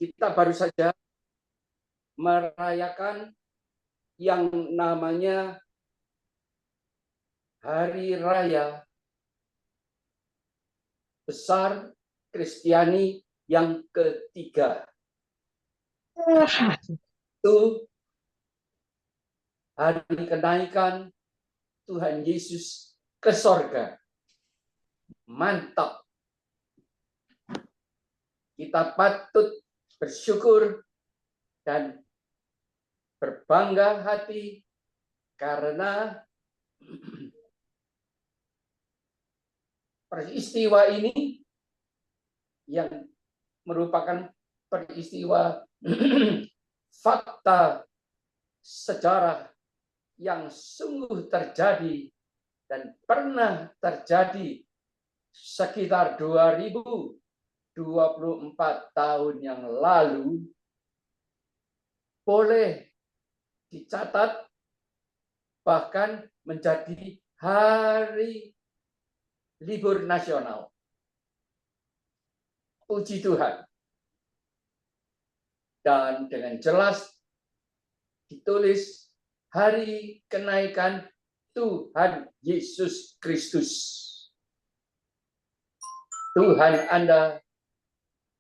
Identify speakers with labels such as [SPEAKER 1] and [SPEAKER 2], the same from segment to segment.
[SPEAKER 1] kita baru saja merayakan yang namanya Hari Raya Besar Kristiani yang ketiga. Itu hari kenaikan Tuhan Yesus ke sorga. Mantap. Kita patut bersyukur dan berbangga hati karena peristiwa ini yang merupakan peristiwa fakta sejarah yang sungguh terjadi dan pernah terjadi sekitar 2024 tahun yang lalu, boleh dicatat bahkan menjadi hari libur nasional. Puji Tuhan. Dan dengan jelas ditulis hari kenaikan Tuhan Yesus Kristus. Tuhan Anda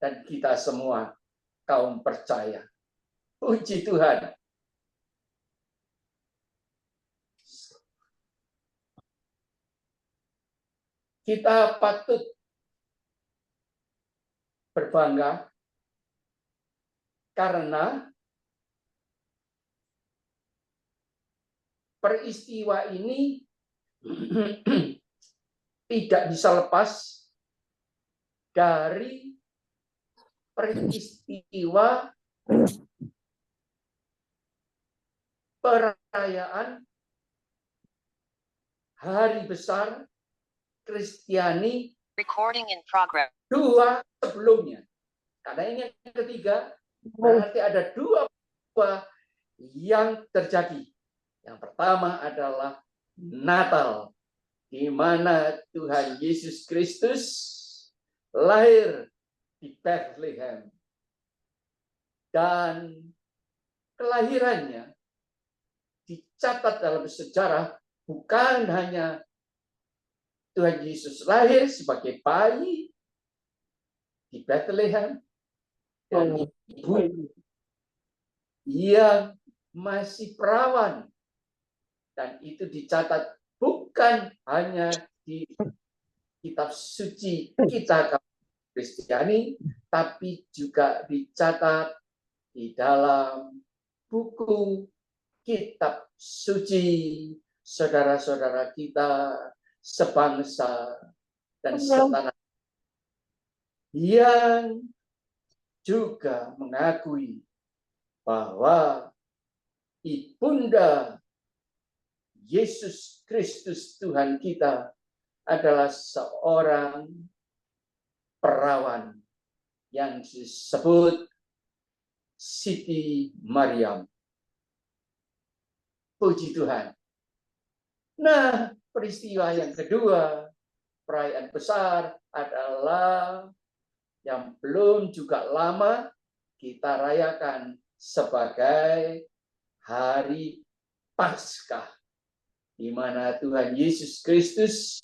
[SPEAKER 1] dan kita semua kaum percaya. Puji Tuhan. Kita patut berbangga karena peristiwa ini tidak bisa lepas dari peristiwa perayaan Hari Besar Kristiani dua sebelumnya. Karena ini yang ketiga, berarti ada dua yang terjadi. Yang pertama adalah Natal, di mana Tuhan Yesus Kristus lahir di Bethlehem. Dan kelahirannya dicatat dalam sejarah bukan hanya Tuhan Yesus lahir sebagai bayi di Bethlehem dan ibu yang masih perawan, dan itu dicatat bukan hanya di kitab suci kita Kristiani, tapi juga dicatat di dalam buku kitab suci saudara-saudara kita sebangsa dan setanah yang juga mengakui bahwa Ibunda Yesus Kristus Tuhan kita adalah seorang perawan yang disebut Siti Maryam. Puji Tuhan. Nah, peristiwa yang kedua, perayaan besar adalah yang belum juga lama kita rayakan sebagai Hari Paskah, di mana Tuhan Yesus Kristus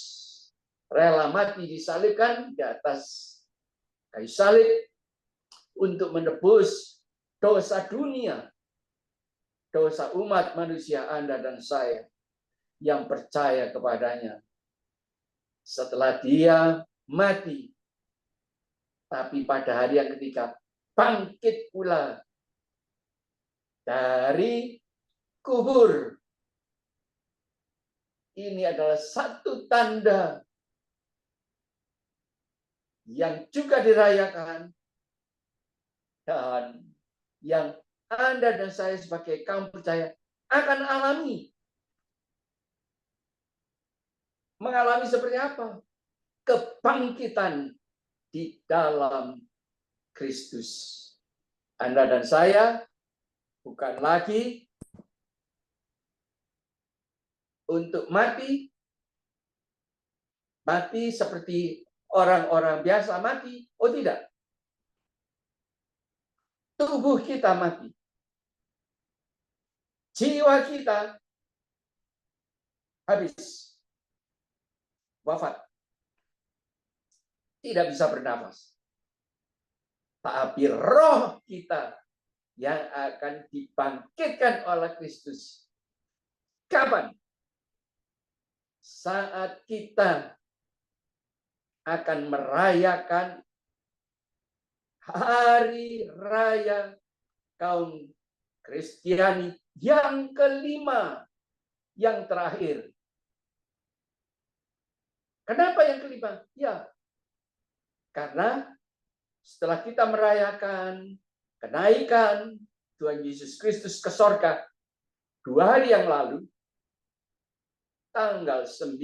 [SPEAKER 1] rela mati disalibkan di atas kayu salib untuk menebus dosa dunia, dosa umat manusia Anda dan saya yang percaya kepadanya. Setelah dia mati, tapi pada hari yang ketiga bangkit pula dari kubur. Ini adalah satu tanda yang juga dirayakan dan yang Anda dan saya sebagai kaum percaya akan alami. Mengalami seperti apa? Kebangkitan di dalam Kristus. Anda dan saya bukan lagi untuk mati seperti orang-orang biasa mati. Oh tidak. tubuh kita mati. Jiwa kita habis. Wafat. Tidak bisa bernafas. Tapi roh kita yang akan dibangkitkan oleh Kristus. Kapan? Saat kita akan merayakan hari raya kaum Kristiani yang kelima, yang terakhir. Kenapa yang kelima? Ya, karena setelah kita merayakan kenaikan Tuhan Yesus Kristus ke sorga 2 hari yang lalu, tanggal 9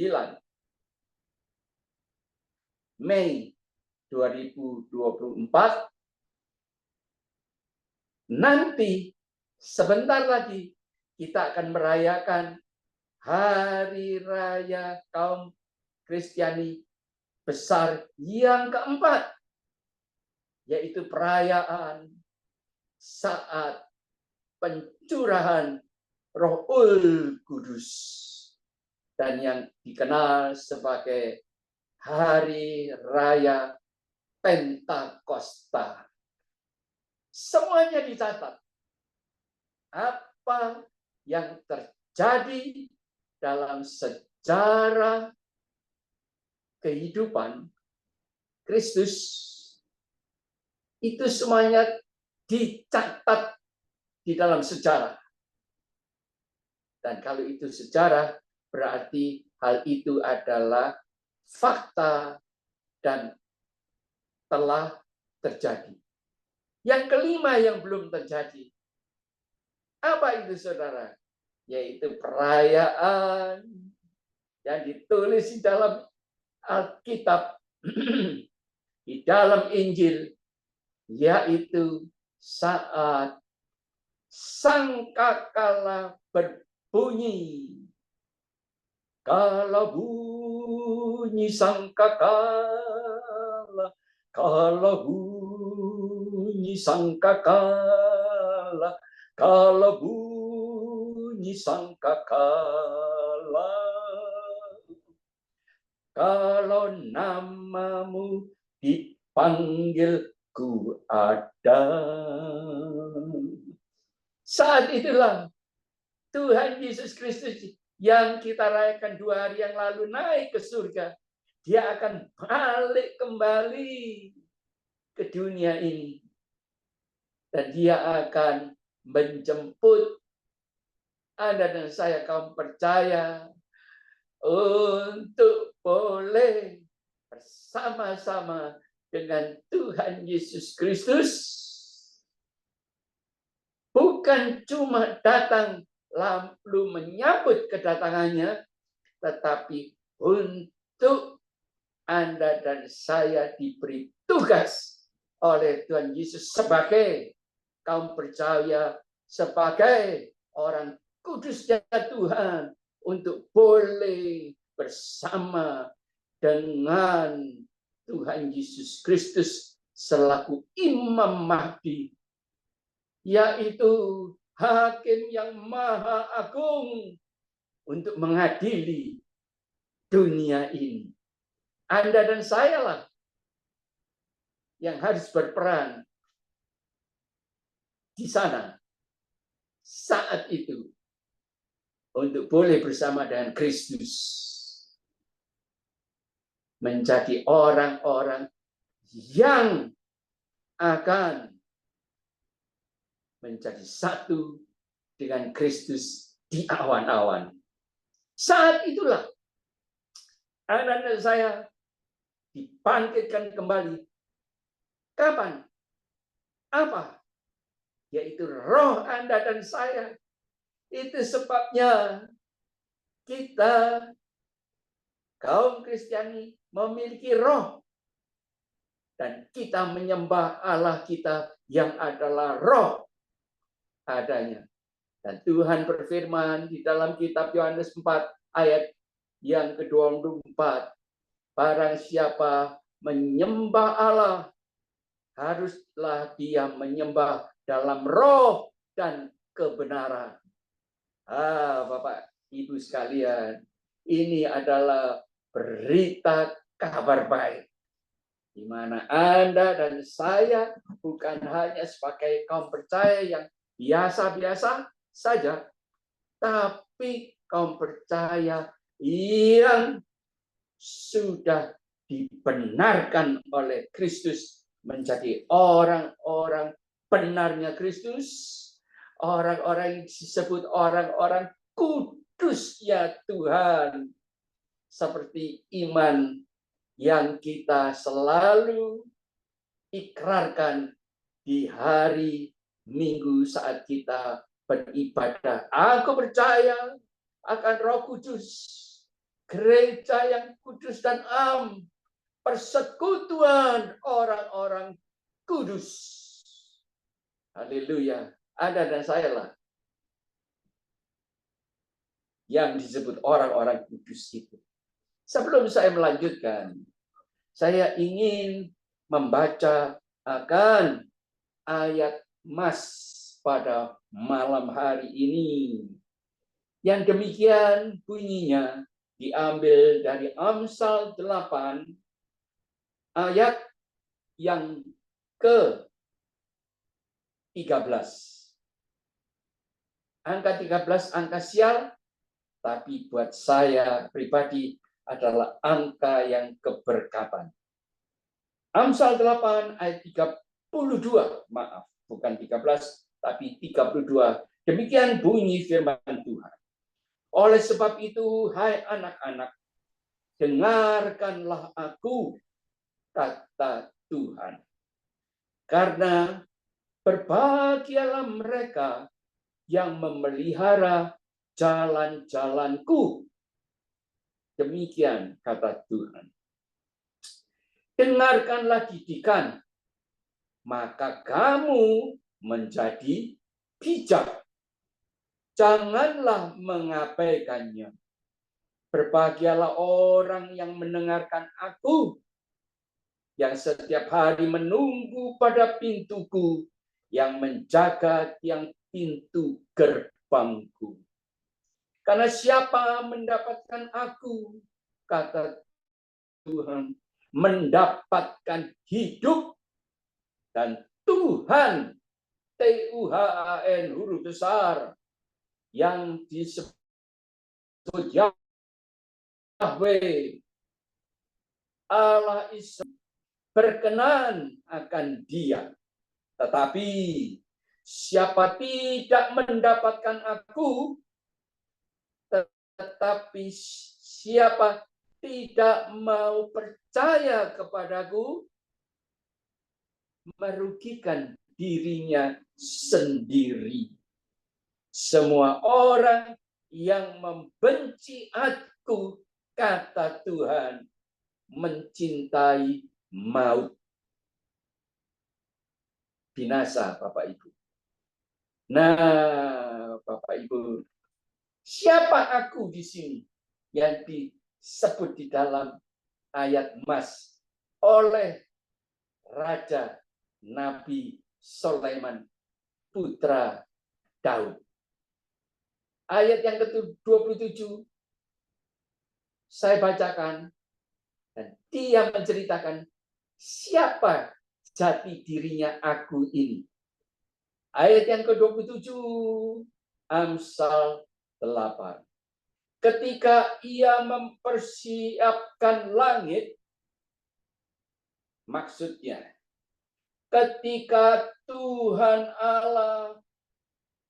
[SPEAKER 1] Mei 2024, nanti sebentar lagi kita akan merayakan hari raya kaum Kristiani besar yang keempat, yaitu perayaan saat pencurahan Rohul Kudus, dan yang dikenal sebagai Hari Raya Pentakosta. Semuanya dicatat. Apa yang terjadi dalam sejarah kehidupan Kristus, itu semuanya dicatat di dalam sejarah. Dan kalau itu sejarah, berarti hal itu adalah fakta dan telah terjadi. Yang kelima yang belum terjadi. Apa itu, saudara? Yaitu perayaan yang ditulis di dalam Alkitab, di dalam Injil, yaitu saat sangkakala berbunyi. Kalau bunyi sangkakala, kalau bunyi sangkakala, kalau bunyi sangkakala, kalau namamu dipanggil, ku ada. Saat itulah Tuhan Yesus Kristus yang kita rayakan 2 hari yang lalu naik ke surga. Dia akan balik kembali ke dunia ini. Dan dia akan menjemput Anda dan saya, kaum percaya, untuk boleh bersama-sama dengan Tuhan Yesus Kristus. Bukan cuma datang lalu menyambut kedatangannya, tetapi untuk Anda dan saya diberi tugas oleh Tuhan Yesus sebagai kaum percaya, sebagai orang kudusnya Tuhan, untuk boleh bersama dengan Tuhan Yesus Kristus selaku Imam Mahdi, yaitu Hakim yang Maha Agung, untuk mengadili dunia ini. Anda dan saya lah yang harus berperan di sana saat itu untuk boleh bersama dengan Kristus menjadi orang-orang yang akan menjadi satu dengan Kristus di awan-awan. Saat itulah anak-anak saya dibangkitkan kembali. Kapan? Apa? Yaitu roh Anda dan saya. Itu sebabnya kita, kaum Kristiani, memiliki roh. Dan kita menyembah Allah kita yang adalah roh adanya. Dan Tuhan berfirman di dalam kitab Yohanes 4 ayat yang ke-24, barang siapa menyembah Allah haruslah dia menyembah dalam roh dan kebenaran. Bapak Ibu sekalian, ini adalah berita kabar baik, di mana Anda dan saya bukan hanya sebagai kaum percaya yang biasa-biasa saja, tapi kaum percaya yang sudah dibenarkan oleh Kristus menjadi orang-orang benarnya Kristus, orang-orang yang disebut orang-orang kudus ya Tuhan, seperti iman yang kita selalu ikrarkan di hari Minggu saat kita beribadah. Aku percaya akan Roh Kudus, gereja yang kudus dan am, persekutuan orang-orang kudus. Haleluya. Anda dan saya lah yang disebut orang-orang kudus itu. Sebelum saya melanjutkan, saya ingin membaca akan ayat Mas pada malam hari ini. Yang demikian bunyinya diambil dari Amsal 8 ayat yang ke-13. Angka 13 angka sial, tapi buat saya pribadi adalah angka yang keberkatan. Amsal 8 ayat 32, maaf, bukan 13, tapi 32. Demikian bunyi firman Tuhan. Oleh sebab itu, hai anak-anak, dengarkanlah aku, kata Tuhan. Karena berbahagialah mereka yang memelihara jalan-jalanku. Demikian kata Tuhan. Dengarkanlah didikan, maka kamu menjadi bijak. Janganlah mengabaikannya. Berbahagialah orang yang mendengarkan aku, yang setiap hari menunggu pada pintuku, yang menjaga tiang pintu gerbangku. Karena siapa mendapatkan aku, kata Tuhan, mendapatkan hidup, dan Tuhan, Tuhan huruf besar, yang disebut Yahweh, Allah Israel, berkenan akan dia. Tetapi siapa tidak mendapatkan aku, tetapi siapa tidak mau percaya kepadaku, merugikan dirinya sendiri. Semua orang yang membenci aku, kata Tuhan, mencintai maut. Binasa, Bapak Ibu. Nah, Bapak Ibu, siapa aku di sini yang disebut di dalam ayat Mas oleh Raja Nabi Sulaiman, putra Daud. Ayat yang ke-27 saya bacakan, dan dia menceritakan siapa jati dirinya aku ini. Ayat yang ke-27 Amsal 8. Ketika ia mempersiapkan langit, maksudnya ketika Tuhan Allah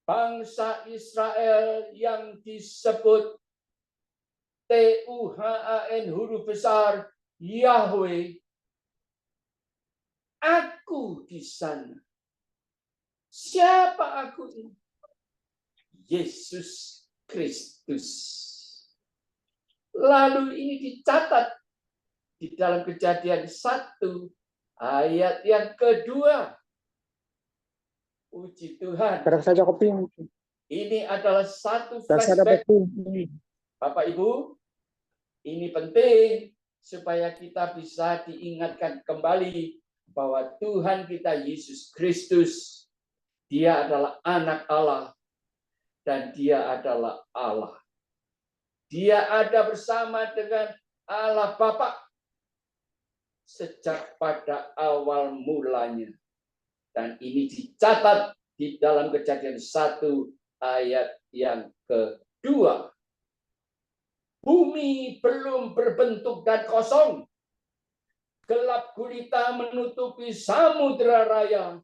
[SPEAKER 1] bangsa Israel yang disebut Tuhan huruf besar Yahweh, aku di sana. Siapa aku ini? Yesus Kristus. Lalu ini dicatat di dalam Kejadian 1 ayat yang kedua. Puji Tuhan.
[SPEAKER 2] Saja kopi.
[SPEAKER 1] Ini adalah satu flashback. Bapak Ibu, ini penting supaya kita bisa diingatkan kembali bahwa Tuhan kita Yesus Kristus, Dia adalah anak Allah dan Dia adalah Allah. Dia ada bersama dengan Allah Bapa sejak pada awal mulanya. Dan ini dicatat di dalam Kejadian 1 ayat yang kedua. Bumi belum berbentuk dan kosong. Gelap gulita menutupi samudera raya.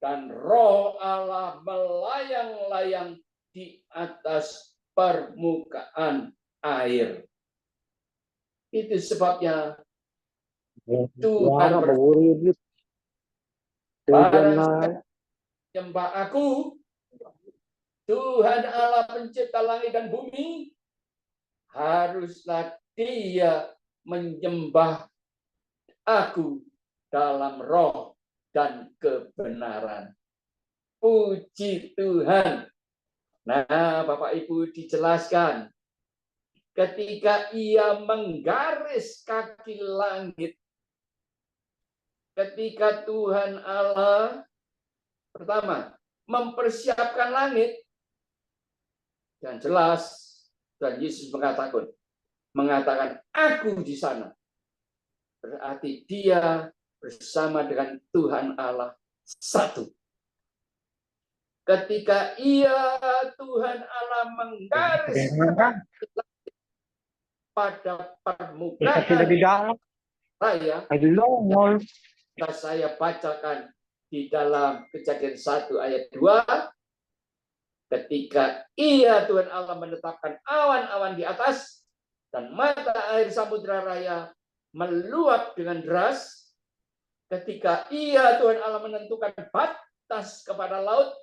[SPEAKER 1] Dan roh Allah melayang-layang di atas permukaan air. Itu sebabnya Tuhan menyembah aku, Tuhan Allah pencipta langit dan bumi, haruslah Dia menyembah aku dalam roh dan kebenaran. Puji Tuhan. Nah, Bapak Ibu dijelaskan, ketika Ia menggaris kaki langit, ketika Tuhan Allah pertama mempersiapkan langit, dan jelas Tuhan Yesus mengatakan aku di sana. Berarti Dia bersama dengan Tuhan Allah satu. Ketika Tuhan Allah menggaris pada permukaan raya, saya bacakan di dalam Kejadian 1 ayat 2, ketika Tuhan Allah menetapkan awan-awan di atas dan mata air samudera raya meluap dengan deras, ketika Tuhan Allah menentukan batas kepada laut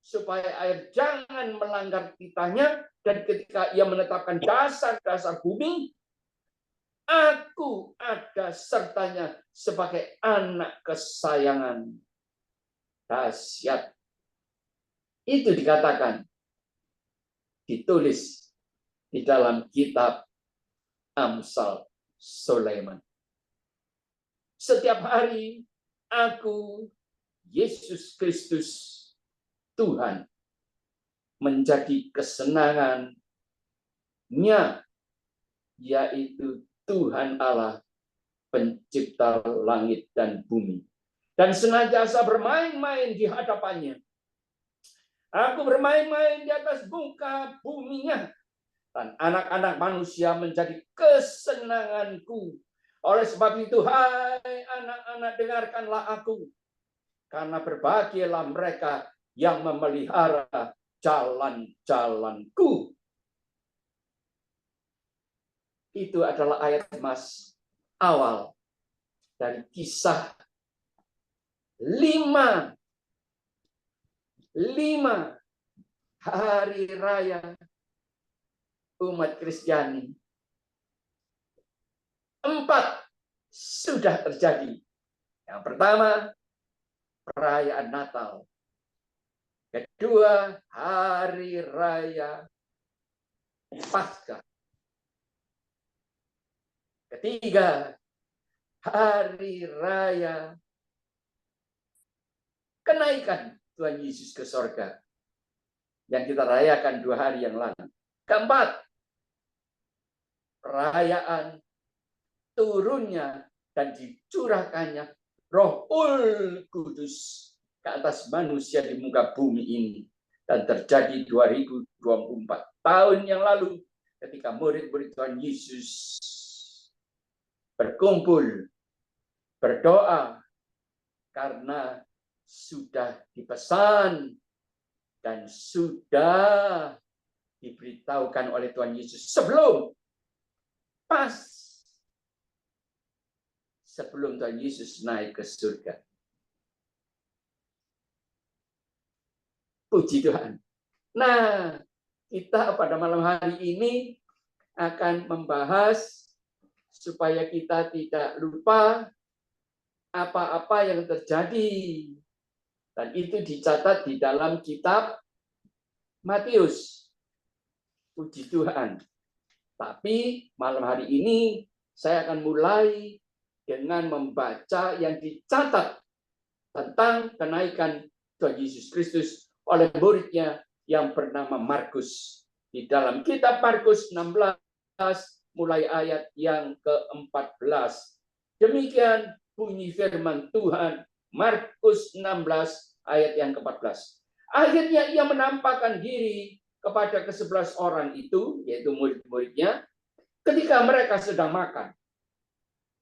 [SPEAKER 1] supaya air jangan melanggar titahnya, dan ketika Ia menetapkan dasar-dasar bumi, aku ada sertanya sebagai anak kesayangan. Dahsyat. Itu dikatakan, ditulis di dalam kitab Amsal Sulaiman. Setiap hari aku, Yesus Kristus, Tuhan, menjadi kesenangannya, yaitu Tuhan Allah, pencipta langit dan bumi. Dan senantiasa bermain-main di hadapannya. Aku bermain-main di atas muka buminya. Dan anak-anak manusia menjadi kesenanganku. Oleh sebab itu, hai anak-anak, dengarkanlah aku. Karena berbahagialah mereka yang memelihara jalan-jalanku. Itu adalah ayat mas awal dari kisah 5 hari raya umat Kristiani. 4 sudah terjadi. Yang pertama, perayaan Natal. Kedua, hari raya Paskah. Ketiga, hari raya kenaikan Tuhan Yesus ke sorga yang kita rayakan 2 hari yang lalu. Keempat, perayaan turunnya dan dicurahkannya Rohul Kudus ke atas manusia di muka bumi ini. Dan terjadi 2024 tahun yang lalu ketika murid-murid Tuhan Yesus berkumpul, berdoa, karena sudah dipesan dan sudah diberitahukan oleh Tuhan Yesus sebelum Tuhan Yesus naik ke surga. Puji Tuhan. Nah, kita pada malam hari ini akan membahas supaya kita tidak lupa apa-apa yang terjadi. Dan itu dicatat di dalam kitab Matius. Puji Tuhan. Tapi malam hari ini saya akan mulai dengan membaca yang dicatat tentang kenaikan Tuhan Yesus Kristus oleh muridnya yang bernama Markus. Di dalam kitab Markus 16, mulai ayat yang ke-14. Demikian bunyi firman Tuhan, Markus 16, ayat yang ke-14. Akhirnya ia menampakkan diri kepada ke-11 orang itu, yaitu murid-muridnya, ketika mereka sedang makan.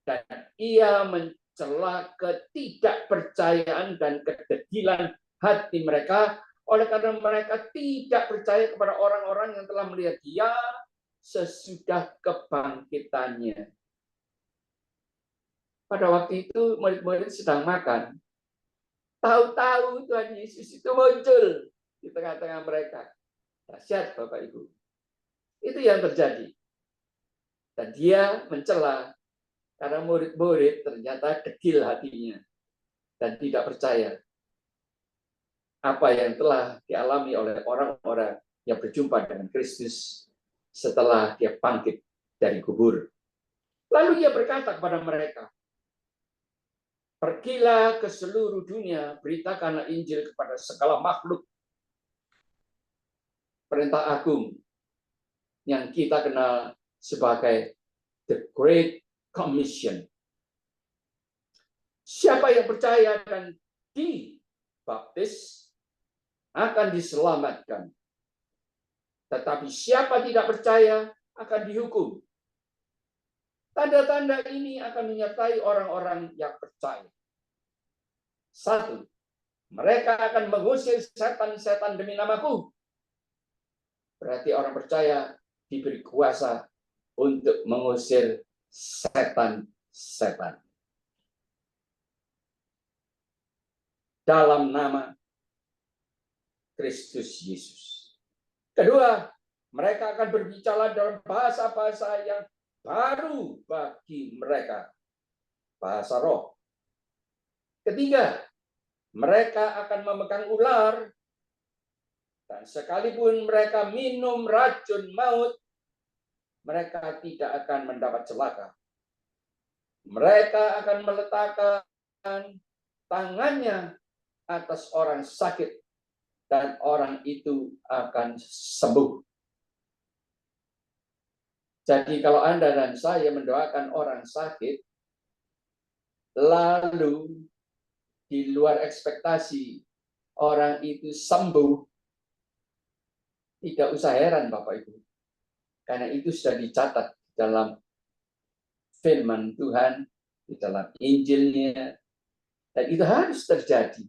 [SPEAKER 1] Dan ia mencela ketidakpercayaan dan kedegilan hati mereka, oleh karena mereka tidak percaya kepada orang-orang yang telah melihat dia sesudah kebangkitannya. Pada waktu itu murid-murid sedang makan. Tahu-tahu Tuhan Yesus itu muncul di tengah-tengah mereka. Dahsyat Bapak Ibu. Itu yang terjadi. Dan dia mencela karena murid-murid ternyata degil hatinya dan tidak percaya apa yang telah dialami oleh orang-orang yang berjumpa dengan Kristus setelah dia bangkit dari kubur. Lalu ia berkata kepada mereka, "Pergilah ke seluruh dunia, beritakanlah Injil kepada segala makhluk." Perintah agung yang kita kenal sebagai The Great Commission. Siapa yang percaya dan dibaptis akan diselamatkan. Tetapi siapa tidak percaya akan dihukum. Tanda-tanda ini akan menyertai orang-orang yang percaya. 1. Mereka akan mengusir setan-setan demi namaku. Berarti orang percaya diberi kuasa untuk mengusir setan-setan. Dalam nama Kristus Yesus. Kedua, mereka akan berbicara dalam bahasa-bahasa yang baru bagi mereka. Bahasa roh. Ketiga, mereka akan memegang ular, dan sekalipun mereka minum racun maut, mereka tidak akan mendapat celaka. Mereka akan meletakkan tangannya atas orang sakit, dan orang itu akan sembuh. Jadi kalau Anda dan saya mendoakan orang sakit, lalu di luar ekspektasi orang itu sembuh, tidak usah heran Bapak Ibu. Karena itu sudah dicatat dalam firman Tuhan, di dalam Injilnya, dan itu harus terjadi.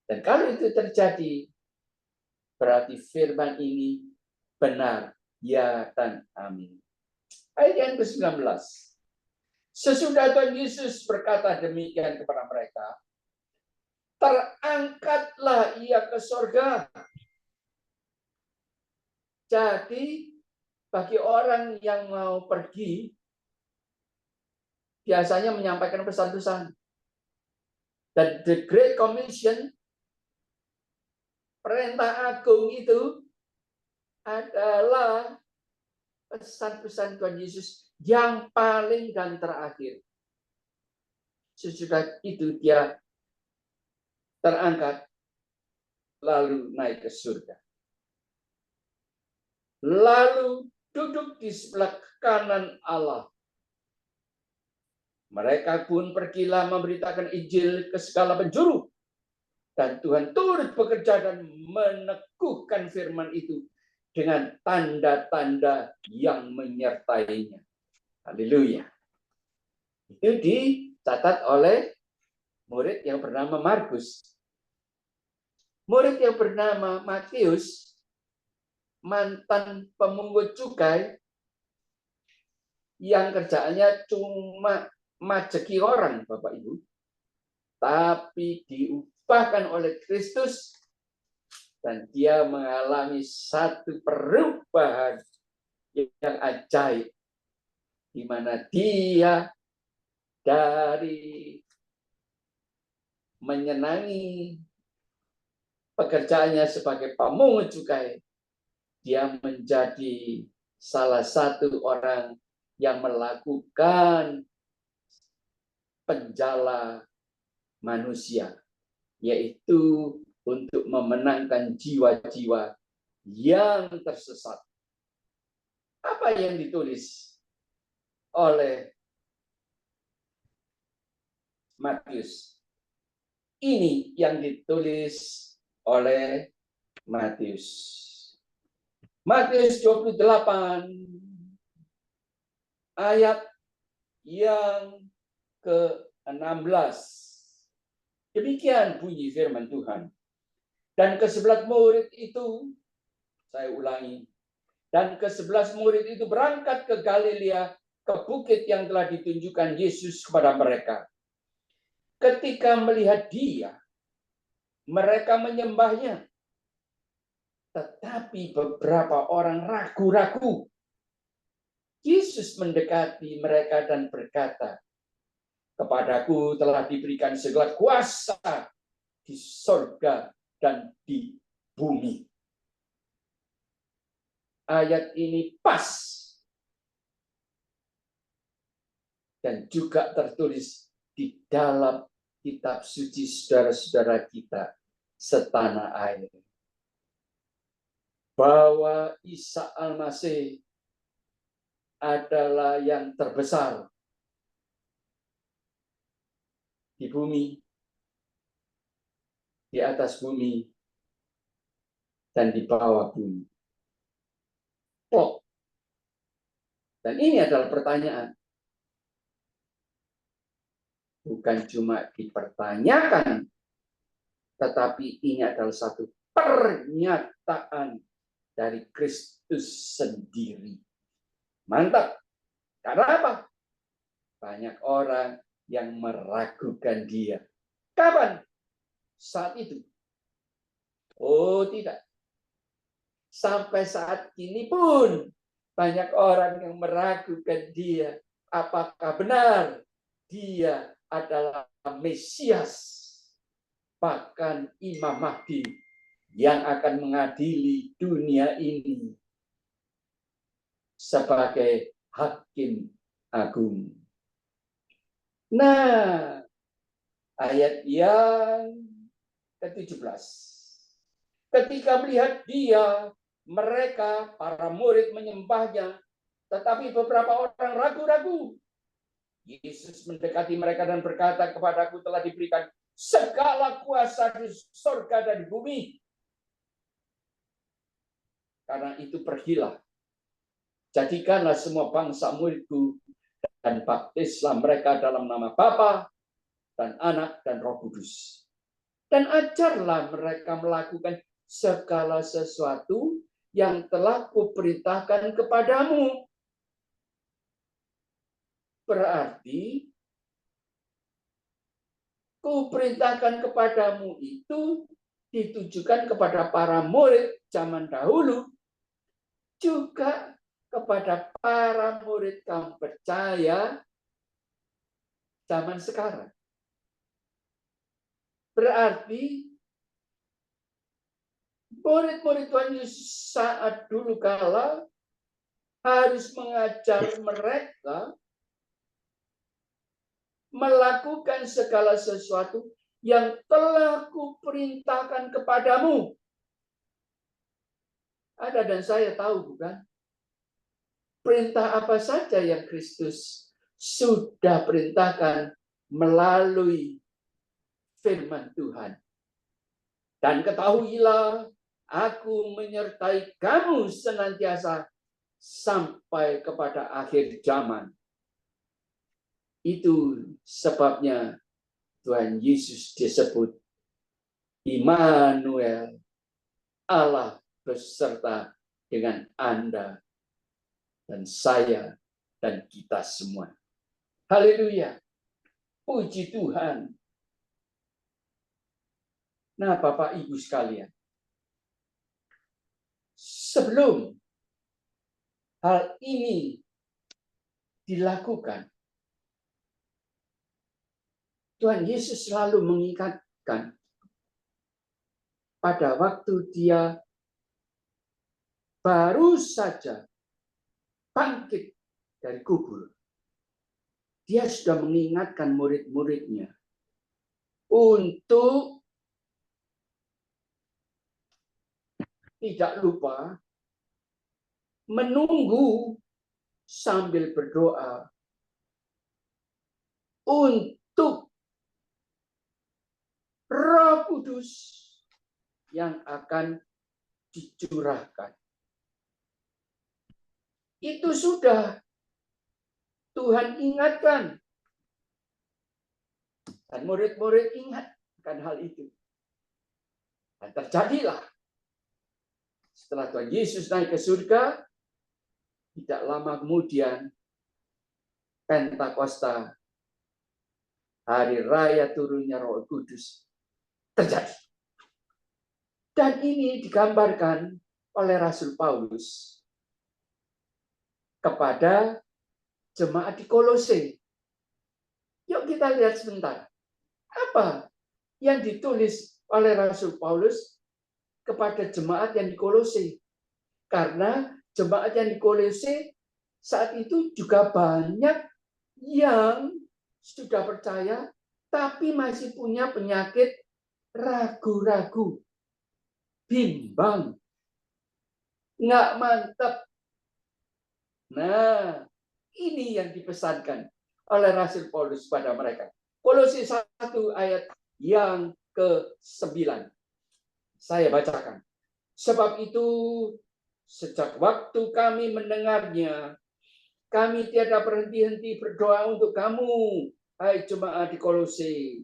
[SPEAKER 1] Dan kalau itu terjadi, berarti firman ini benar, ya dan amin. Ayat yang ke-19. Sesudah Tuhan Yesus berkata demikian kepada mereka, terangkatlah ia ke sorga. Jadi bagi orang yang mau pergi, biasanya menyampaikan pesan-pesan. Dan the Great Commission, perintah agung itu adalah pesan-pesan Tuhan Yesus yang paling dan terakhir. Sesudah itu dia terangkat, lalu naik ke surga. Lalu duduk di sebelah kanan Allah. Mereka pun pergilah memberitakan Injil ke segala penjuru. Dan Tuhan turut bekerja dan meneguhkan firman itu dengan tanda-tanda yang menyertainya. Haleluya. Itu dicatat oleh murid yang bernama Markus. Murid yang bernama Matius, mantan pemungut cukai yang kerjaannya cuma majeki orang, Bapak Ibu, tapi diubahkan oleh Kristus dan dia mengalami satu perubahan yang ajaib, di mana dia dari menyenangi pekerjaannya sebagai pemungut cukai, dia menjadi salah satu orang yang melakukan penjala manusia, yaitu untuk memenangkan jiwa-jiwa yang tersesat. Apa yang ditulis oleh Matius? Ini yang ditulis oleh Matius. Matius 28 ayat yang ke-16. Demikian bunyi firman Tuhan. Dan ke-11 murid itu, saya ulangi, dan ke-11 murid itu berangkat ke Galilea, ke bukit yang telah ditunjukkan Yesus kepada mereka. Ketika melihat dia, mereka menyembahnya. Tetapi beberapa orang ragu-ragu. Yesus mendekati mereka dan berkata, "Kepadaku telah diberikan segala kuasa di sorga dan di bumi." Ayat ini pas dan juga tertulis di dalam kitab suci saudara-saudara kita setanah air, bahwa Isa Al-Masih adalah yang terbesar di bumi, di atas bumi, dan di bawah bumi. Oh. Dan ini adalah pertanyaan. Bukan cuma dipertanyakan, tetapi ini adalah satu pernyataan dari Kristus sendiri. Mantap. Karena apa? Banyak orang yang meragukan dia. Kapan? Saat itu. Oh, tidak. Sampai saat ini pun banyak orang yang meragukan dia. Apakah benar dia adalah Mesias? Bahkan Imam Mahdi yang akan mengadili dunia ini sebagai hakim agung. Nah, ayat yang ke-17. Ketika melihat dia, mereka, para murid menyembahnya, tetapi beberapa orang ragu-ragu. Yesus mendekati mereka dan berkata, "Kepadaku telah diberikan segala kuasa di surga dan di bumi. Karena itu pergilah, jadikanlah semua bangsa muridku dan baptislah mereka dalam nama Bapa dan Anak dan Roh Kudus. Dan ajarlah mereka melakukan segala sesuatu yang telah kuperintahkan kepadamu." Berarti kuperintahkan kepadamu itu ditujukan kepada para murid zaman dahulu, juga kepada para murid kaum percaya zaman sekarang. Berarti murid-murid Tuhan Yesus saat dulu kala harus mengajar mereka melakukan segala sesuatu yang telah kuperintahkan kepadamu. Ada dan saya tahu, bukan? Perintah apa saja yang Kristus sudah perintahkan melalui firman Tuhan. Dan ketahuilah, aku menyertai kamu senantiasa sampai kepada akhir zaman. Itu sebabnya Tuhan Yesus disebut Immanuel, Allah beserta dengan Anda dan saya dan kita semua. Haleluya. Puji Tuhan. Nah, Bapak Ibu sekalian, sebelum hal ini dilakukan, Tuhan Yesus selalu mengingatkan pada waktu dia baru saja bangkit dari kubur. dia sudah mengingatkan murid-muridnya untuk tidak lupa menunggu sambil berdoa untuk Roh Kudus yang akan dicurahkan. Itu sudah Tuhan ingatkan. Dan murid-murid ingatkan hal itu. Dan terjadilah. Setelah Tuhan Yesus naik ke surga, tidak lama kemudian, Pentakosta, hari raya turunnya Roh Kudus, terjadi. Dan ini digambarkan oleh Rasul Paulus kepada jemaat di Kolose. Yuk kita lihat sebentar. Apa yang ditulis oleh Rasul Paulus kepada jemaat yang di Kolose? Karena jemaat yang di Kolose saat itu juga banyak yang sudah percaya, tapi masih punya penyakit ragu-ragu, bimbang, nggak mantap. Nah, ini yang dipesankan oleh Rasul Paulus pada mereka. Kolose 1 ayat yang ke-9. Saya bacakan. Sebab itu, sejak waktu kami mendengarnya, kami tiada berhenti-henti berdoa untuk kamu, hai jemaat di Kolose.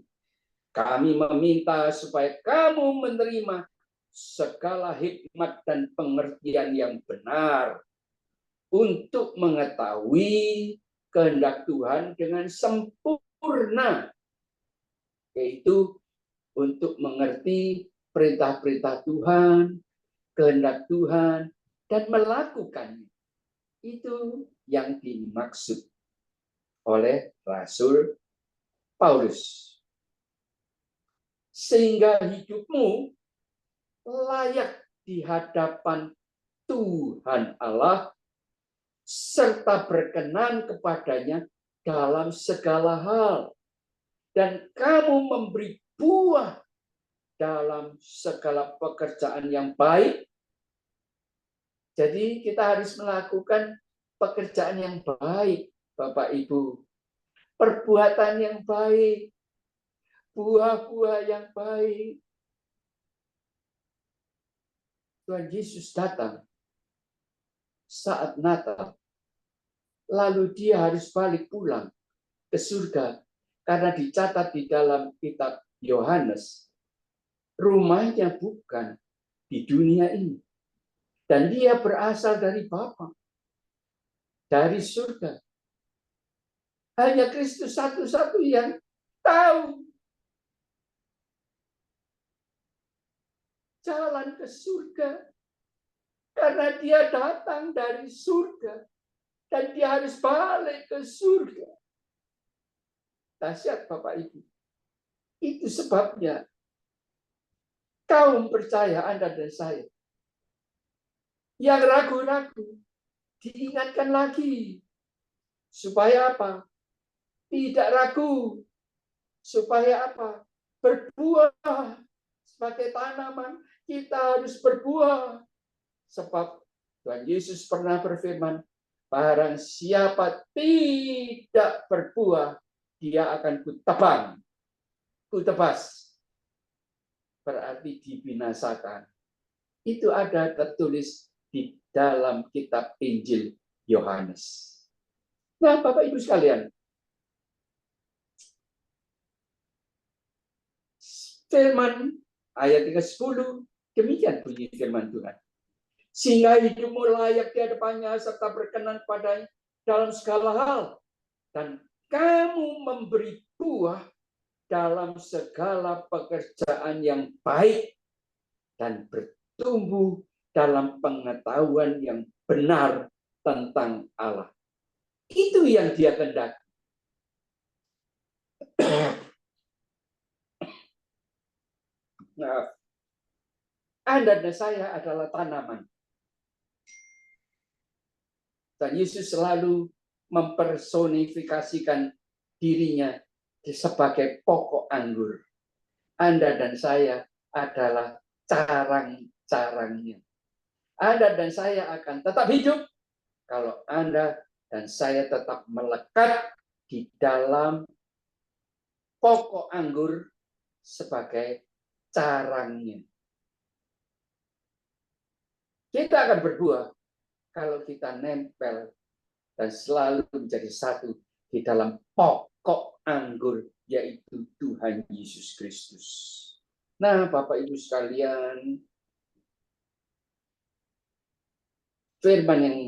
[SPEAKER 1] Kami meminta supaya kamu menerima segala hikmat dan pengertian yang benar untuk mengetahui kehendak Tuhan dengan sempurna, yaitu untuk mengerti perintah-perintah Tuhan, kehendak Tuhan, dan melakukannya. Itu yang dimaksud oleh Rasul Paulus. Sehingga hidupmu layak di hadapan Tuhan Allah, serta berkenan kepadanya dalam segala hal. Dan kamu memberi buah dalam segala pekerjaan yang baik. Jadi kita harus melakukan pekerjaan yang baik, Bapak Ibu. Perbuatan yang baik, buah-buah yang baik. Tuhan Yesus datang saat Natal. Lalu dia harus balik pulang ke surga. Karena dicatat di dalam kitab Yohanes, rumahnya bukan di dunia ini. Dan dia berasal dari Bapa, dari surga. Hanya Kristus satu-satu yang tahu jalan ke surga. Karena dia datang dari surga. Dan dia harus balik ke surga. Dahsyat Bapak Ibu. Itu sebabnya kaum percaya Anda dan saya yang ragu-ragu diingatkan lagi. Supaya apa? Tidak ragu. Supaya apa? Berbuah. Sebagai tanaman, kita harus berbuah. Sebab Tuhan Yesus pernah berfirman, barang siapa tidak berbuah, dia akan kutebang, kutebas. Berarti dibinasakan. Itu ada tertulis di dalam kitab Injil Yohanes. Nah, Bapak Ibu sekalian, firman ayat 10, demikian bunyi firman Tuhan. Sehingga hidupmu layak di hadapannya serta berkenan padanya dalam segala hal. Dan kamu memberi buah dalam segala pekerjaan yang baik dan bertumbuh dalam pengetahuan yang benar tentang Allah. Itu yang dia kehendaki. Nah, Anda dan saya adalah tanaman. Dan Yesus selalu mempersonifikasikan dirinya sebagai pokok anggur. Anda dan saya adalah carang-carangnya. Anda dan saya akan tetap hidup kalau Anda dan saya tetap melekat di dalam pokok anggur sebagai carangnya. Kita akan berbuah kalau kita nempel dan selalu menjadi satu di dalam pokok anggur, yaitu Tuhan Yesus Kristus. Nah, Bapak Ibu sekalian, firman yang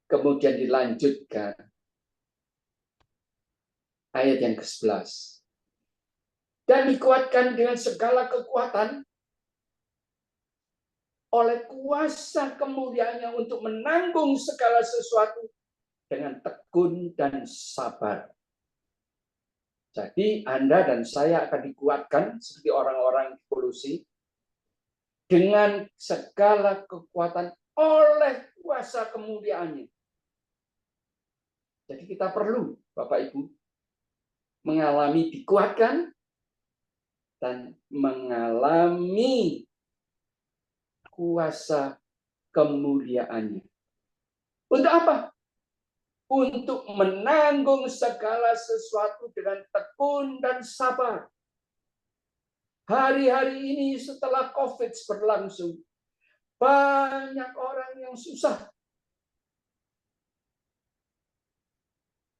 [SPEAKER 1] kemudian dilanjutkan, ayat yang ke-11. Dan dikuatkan dengan segala kekuatan oleh kuasa kemuliaannya untuk menanggung segala sesuatu dengan tekun dan sabar. Jadi Anda dan saya akan dikuatkan seperti orang-orang di Kolose dengan segala kekuatan oleh kuasa kemuliaannya. Jadi kita perlu, Bapak Ibu, mengalami dikuatkan dan mengalami kuasa kemuliaannya. Untuk apa? Untuk menanggung segala sesuatu dengan tekun dan sabar. Hari-hari ini setelah COVID berlangsung, banyak orang yang susah.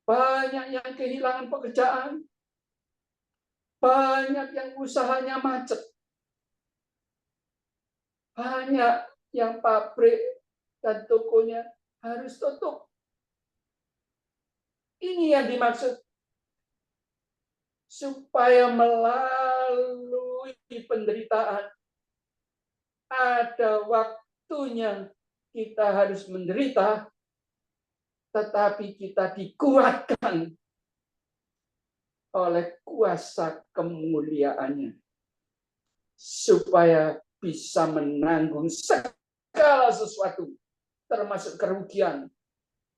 [SPEAKER 1] Banyak yang kehilangan pekerjaan. Banyak yang usahanya macet. Banyak yang pabrik dan tokonya harus tutup. Ini yang dimaksud. Supaya melalui penderitaan, ada waktunya kita harus menderita, tetapi kita dikuatkan oleh kuasa kemuliaannya. Supaya bisa menanggung segala sesuatu, termasuk kerugian,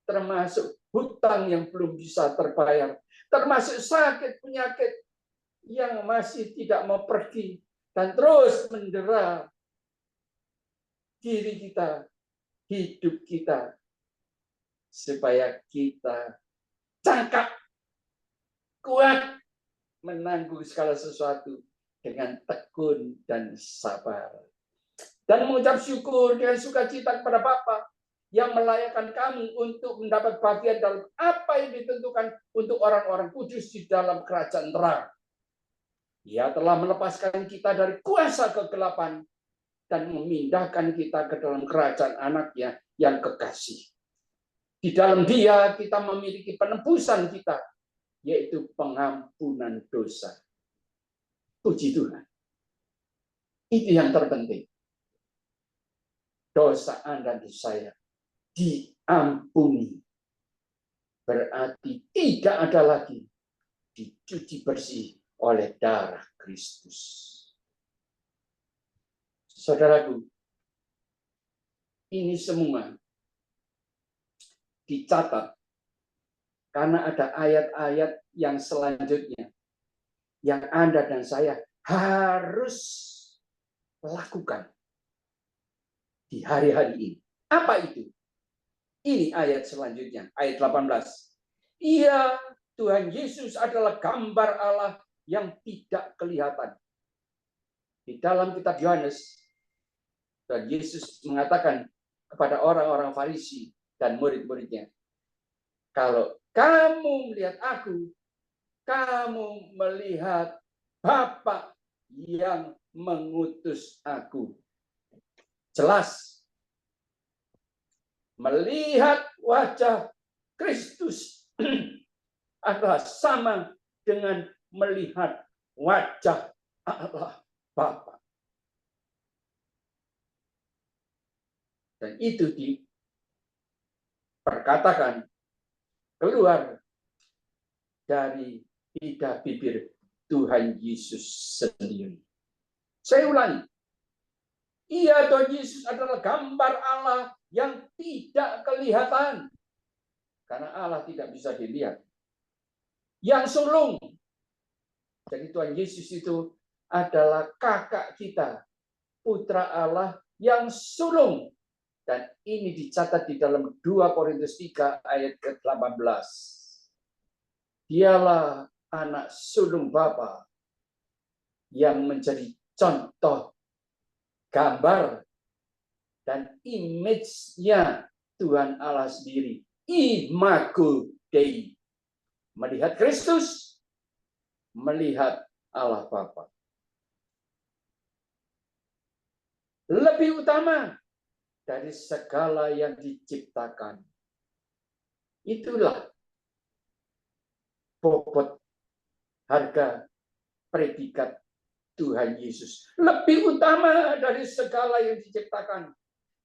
[SPEAKER 1] termasuk hutang yang belum bisa terbayar, termasuk sakit penyakit yang masih tidak mau pergi dan terus mendera diri kita, hidup kita, supaya kita cangkap, kuat, menanggung segala sesuatu dengan tekun dan sabar. Dan mengucap syukur dengan sukacita kepada Bapa yang melayakkan kami untuk mendapat bagian dalam apa yang ditentukan untuk orang-orang kudus di dalam kerajaan terang. Ia telah melepaskan kita dari kuasa kegelapan dan memindahkan kita ke dalam kerajaan anaknya yang kekasih. Di dalam Dia kita memiliki penebusan kita, yaitu pengampunan dosa. Puji Tuhan. Itu yang terpenting. Dosa Anda dan saya diampuni. Berarti tidak ada lagi dicuci bersih oleh darah Kristus. Saudaraku, ini semua dicatat karena ada ayat-ayat yang selanjutnya yang Anda dan saya harus lakukan di hari-hari ini. Apa itu? Ini ayat selanjutnya, ayat 18. Ia, Tuhan Yesus adalah gambar Allah yang tidak kelihatan. Di dalam kitab Yohanes, Tuhan Yesus mengatakan kepada orang-orang Farisi dan murid-muridnya, kalau kamu melihat aku, kamu melihat Bapa yang mengutus aku. Jelas. Melihat wajah Kristus adalah sama dengan melihat wajah Allah Bapa. Dan itu diperkatakan keluar dari lidah bibir Tuhan Yesus sendiri. Saya ulangi. Ia, Tuhan Yesus adalah gambar Allah yang tidak kelihatan. Karena Allah tidak bisa dilihat. yang sulung. Jadi Tuhan Yesus itu adalah kakak kita, putra Allah yang sulung. Dan ini dicatat di dalam 2 Korintus 3 ayat ke-18. Dialah anak sulung Bapa yang menjadi contoh, gambar, dan image-nya Tuhan Allah sendiri. Imago Dei. Melihat Kristus, melihat Allah Bapa. Lebih utama dari segala yang diciptakan. Itulah bobot harga predikat Tuhan Yesus. Lebih utama dari segala yang diciptakan.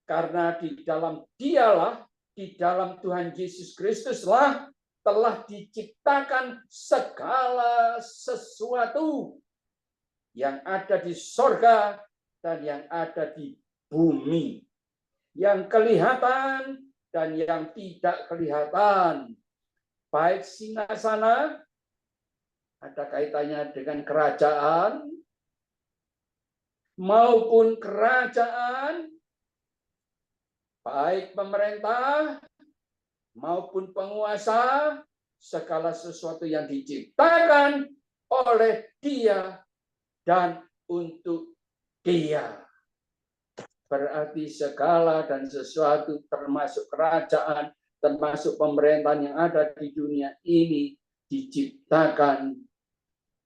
[SPEAKER 1] Karena di dalam Dialah, di dalam Tuhan Yesus Kristuslah telah diciptakan segala sesuatu yang ada di sorga dan yang ada di bumi. Yang kelihatan dan yang tidak kelihatan. Baik singgasana, ada kaitannya dengan kerajaan, maupun kerajaan, baik pemerintah, maupun penguasa, segala sesuatu yang diciptakan oleh Dia dan untuk Dia. Berarti segala dan sesuatu termasuk kerajaan, termasuk pemerintahan yang ada di dunia ini diciptakan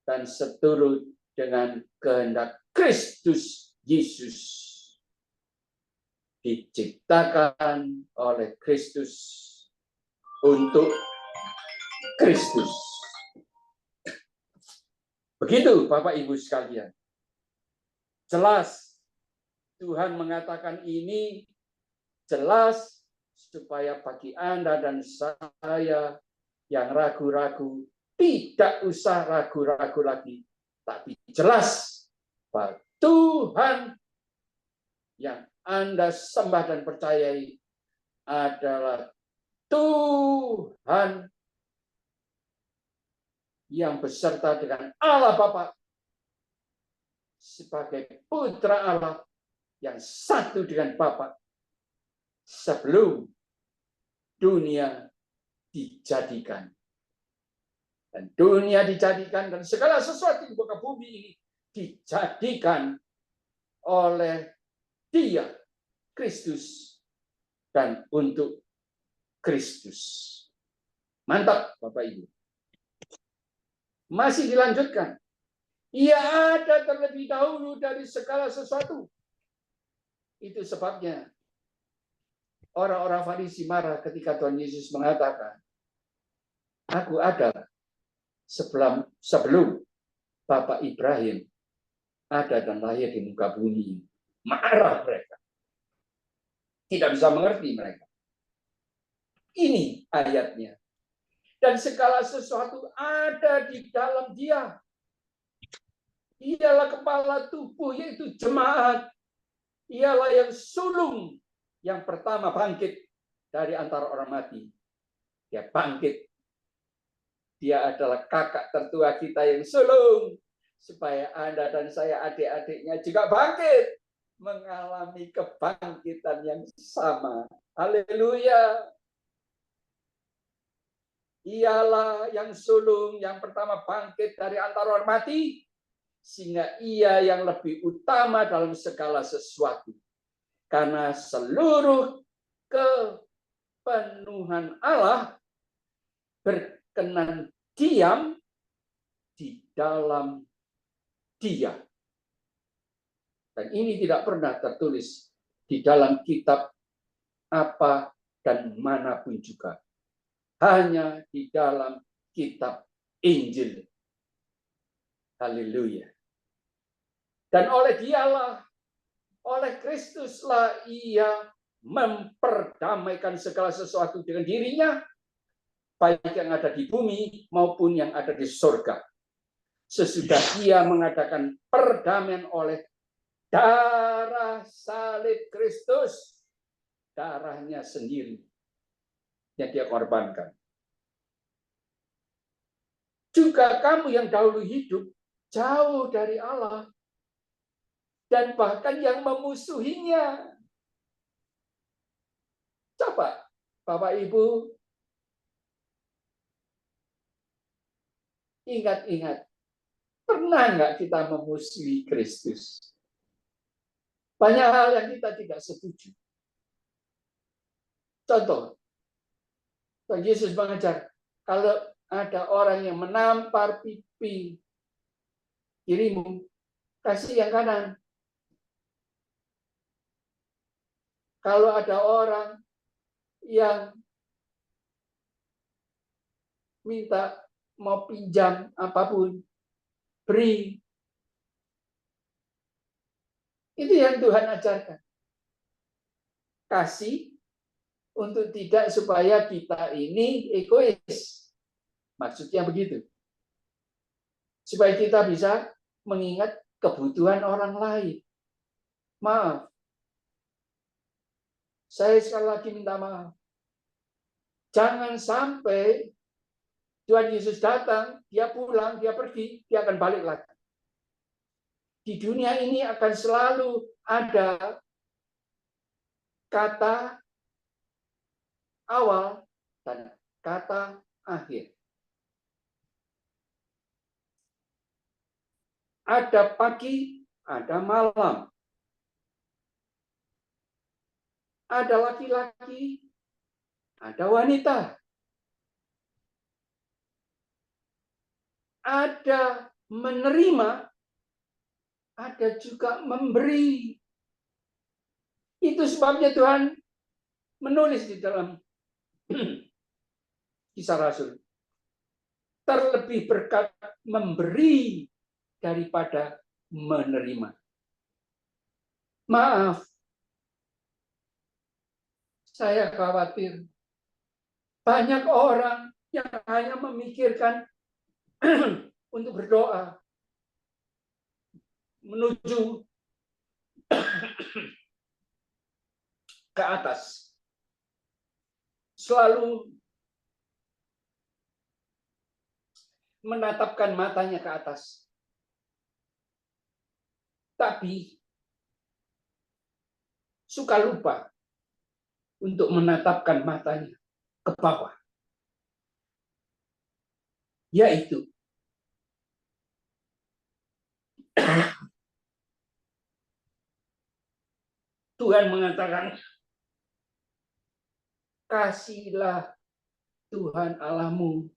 [SPEAKER 1] dan seturut dengan kehendak Kristus Yesus. Diciptakan oleh Kristus untuk Kristus. Begitu Bapak Ibu sekalian. Jelas Tuhan mengatakan ini jelas supaya bagi Anda dan saya yang ragu-ragu tidak usah ragu-ragu lagi, tapi jelas bahwa Tuhan yang Anda sembah dan percayai adalah Tuhan yang beserta dengan Allah Bapa sebagai putra Allah yang satu dengan Bapa sebelum dunia dijadikan. Dan dunia dijadikan dan segala sesuatu di muka bumi ini dijadikan oleh Dia, Kristus, dan untuk Kristus. Mantap Bapak Ibu. Masih dilanjutkan. Ia ada terlebih dahulu dari segala sesuatu. Itu sebabnya orang-orang Farisi marah ketika Tuhan Yesus mengatakan, aku ada sebelum Bapak Ibrahim ada dan lahir di muka bumi. Marah mereka. Tidak bisa mengerti mereka. Ini ayatnya. Dan segala sesuatu ada di dalam Dia. Ialah kepala tubuh, yaitu jemaat. Ialah yang sulung, yang pertama bangkit dari antara orang mati. Dia bangkit. Dia adalah kakak tertua kita yang sulung. Supaya Anda dan saya adik-adiknya juga bangkit. Mengalami kebangkitan yang sama. Haleluya. Ialah yang sulung, yang pertama bangkit dari antara orang mati. Sehingga ia yang lebih utama dalam segala sesuatu. Karena seluruh kepenuhan Allah berkenan diam di dalam Dia. Dan ini tidak pernah tertulis di dalam kitab apa dan manapun juga. Hanya di dalam kitab Injil. Haleluya. Dan oleh Dialah, oleh Kristuslah ia memperdamaikan segala sesuatu dengan dirinya, baik yang ada di bumi maupun yang ada di surga. Sesudah ia mengadakan perdamaian oleh darah salib Kristus, darahnya sendiri yang dia korbankan. Juga kamu yang dahulu hidup jauh dari Allah dan bahkan yang memusuhinya. Coba Bapak Ibu ingat-ingat, pernah nggak kita memusuhi Kristus? Banyak hal yang kita tidak setuju. Contoh, Yesus mengajar, kalau ada orang yang menampar pipi kirimu, kasih yang kanan. Kalau ada orang yang minta mau pinjam apapun, beri. Itu yang Tuhan ajarkan. Kasih untuk tidak supaya kita ini egois. Maksudnya begitu. Supaya kita bisa mengingat kebutuhan orang lain. Maaf. Saya sekali lagi minta maaf. Jangan sampai Tuhan Yesus datang, dia pulang, dia pergi, dia akan balik lagi. Di dunia ini akan selalu ada kata awal dan kata akhir. Ada pagi, ada malam. Ada laki-laki, ada wanita. Ada menerima, ada juga memberi. Itu sebabnya Tuhan menulis di dalam Kisah Rasul. Terlebih berkat memberi daripada menerima. Maaf, saya khawatir banyak orang yang hanya memikirkan untuk berdoa menuju ke atas. Selalu menatapkan matanya ke atas. Tapi suka lupa untuk menatapkan matanya ke bawah. Yaitu Tuhan mengatakan, kasihlah Tuhan Allahmu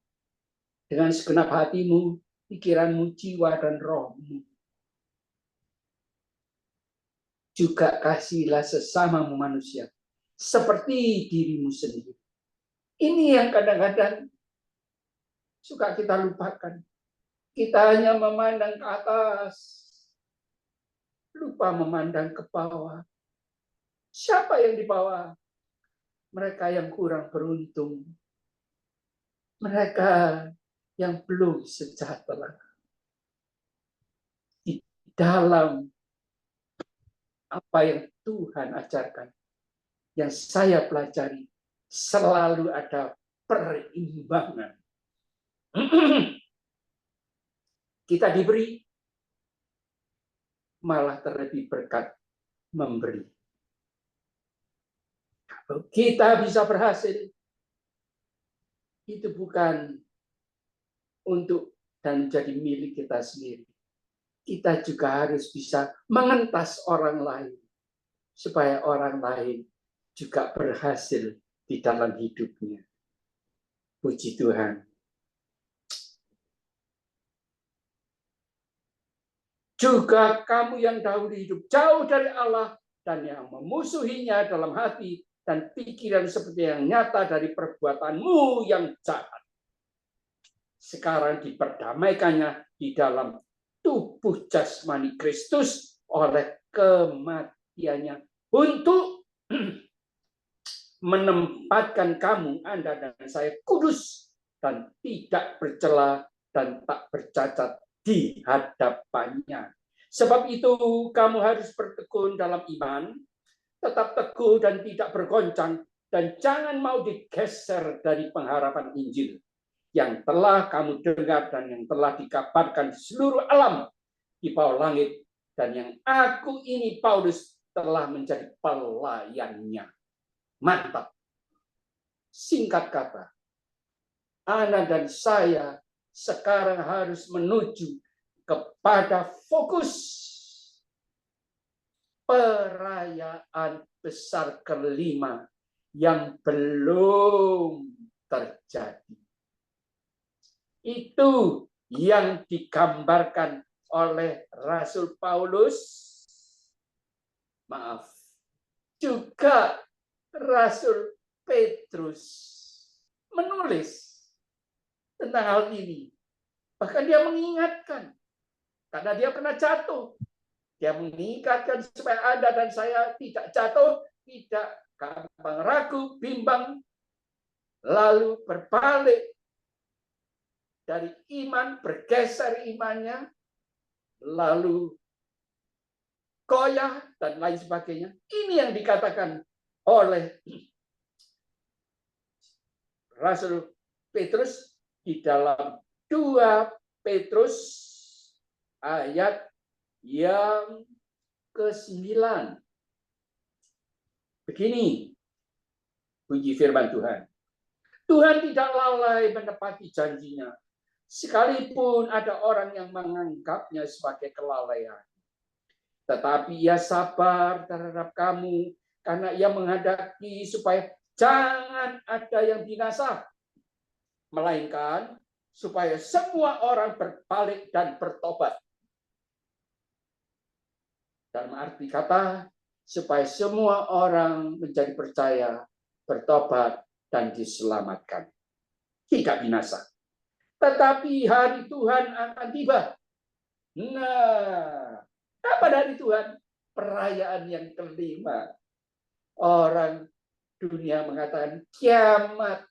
[SPEAKER 1] dengan segenap hatimu, pikiranmu, jiwa, dan rohmu. Juga kasihlah sesamamu manusia, seperti dirimu sendiri. Ini yang kadang-kadang suka kita lupakan. Kita hanya memandang ke atas, lupa memandang ke bawah. Siapa yang di bawah? Mereka yang kurang beruntung. Mereka yang belum sejahtera. Di dalam apa yang Tuhan ajarkan, yang saya pelajari, selalu ada perimbangan. Kita diberi, malah terlebih berkat memberi. Kalau kita bisa berhasil, itu bukan untuk dan menjadi milik kita sendiri. Kita juga harus bisa mengentas orang lain, supaya orang lain juga berhasil di dalam hidupnya. Puji Tuhan. Juga kamu yang dahulu hidup jauh dari Allah dan yang memusuhinya dalam hati dan pikiran seperti yang nyata dari perbuatanmu yang jahat. Sekarang diperdamaikannya di dalam tubuh jasmani Kristus oleh kematiannya untuk menempatkan kamu, Anda dan saya kudus dan tidak bercela dan tak bercacat di hadapannya. Sebab itu kamu harus bertekun dalam iman, tetap teguh dan tidak bergoncang, dan jangan mau digeser dari pengharapan Injil. yang telah kamu dengar dan yang telah dikabarkan di seluruh alam di bawah langit, dan yang aku ini Paulus telah menjadi pelayannya. Mantap. Singkat kata, Ana dan saya sekarang harus menuju kepada fokus perayaan besar kelima yang belum terjadi. Itu yang digambarkan oleh Rasul Paulus, maaf, juga Rasul Petrus menulis tentang hal ini. Bahkan dia mengingatkan, karena dia pernah jatuh. Dia mengingatkan supaya Anda dan saya tidak jatuh, tidak gampang ragu, bimbang, lalu berbalik dari iman, bergeser imannya, lalu goyah, dan lain sebagainya. Ini yang dikatakan oleh Rasul Petrus di dalam 2 Petrus ayat yang ke-9. Begini bunyi firman Tuhan. Tuhan tidak lalai menepati janjinya, sekalipun ada orang yang menganggapnya sebagai kelalaian. Tetapi ia sabar terhadap kamu, karena ia menghendaki supaya jangan ada yang binasa, melainkan supaya semua orang berbalik dan bertobat. Dalam arti kata, supaya semua orang menjadi percaya, bertobat, dan diselamatkan. Tidak binasa. Tetapi hari Tuhan akan tiba. Nah, apa hari Tuhan? Perayaan yang kelima. Orang dunia mengatakan kiamat.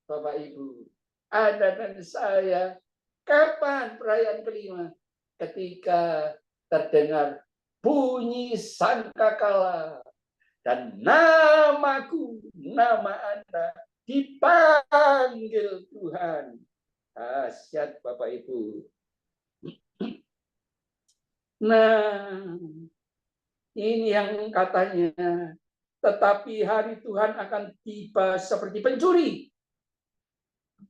[SPEAKER 1] Bapak Ibu, Anda dan saya, kapan perayaan kelima? Ketika terdengar bunyi sangkakala dan namaku, nama Anda dipanggil Tuhan. Dahsyat Bapak Ibu. Nah, ini yang katanya, tetapi hari Tuhan akan tiba seperti pencuri.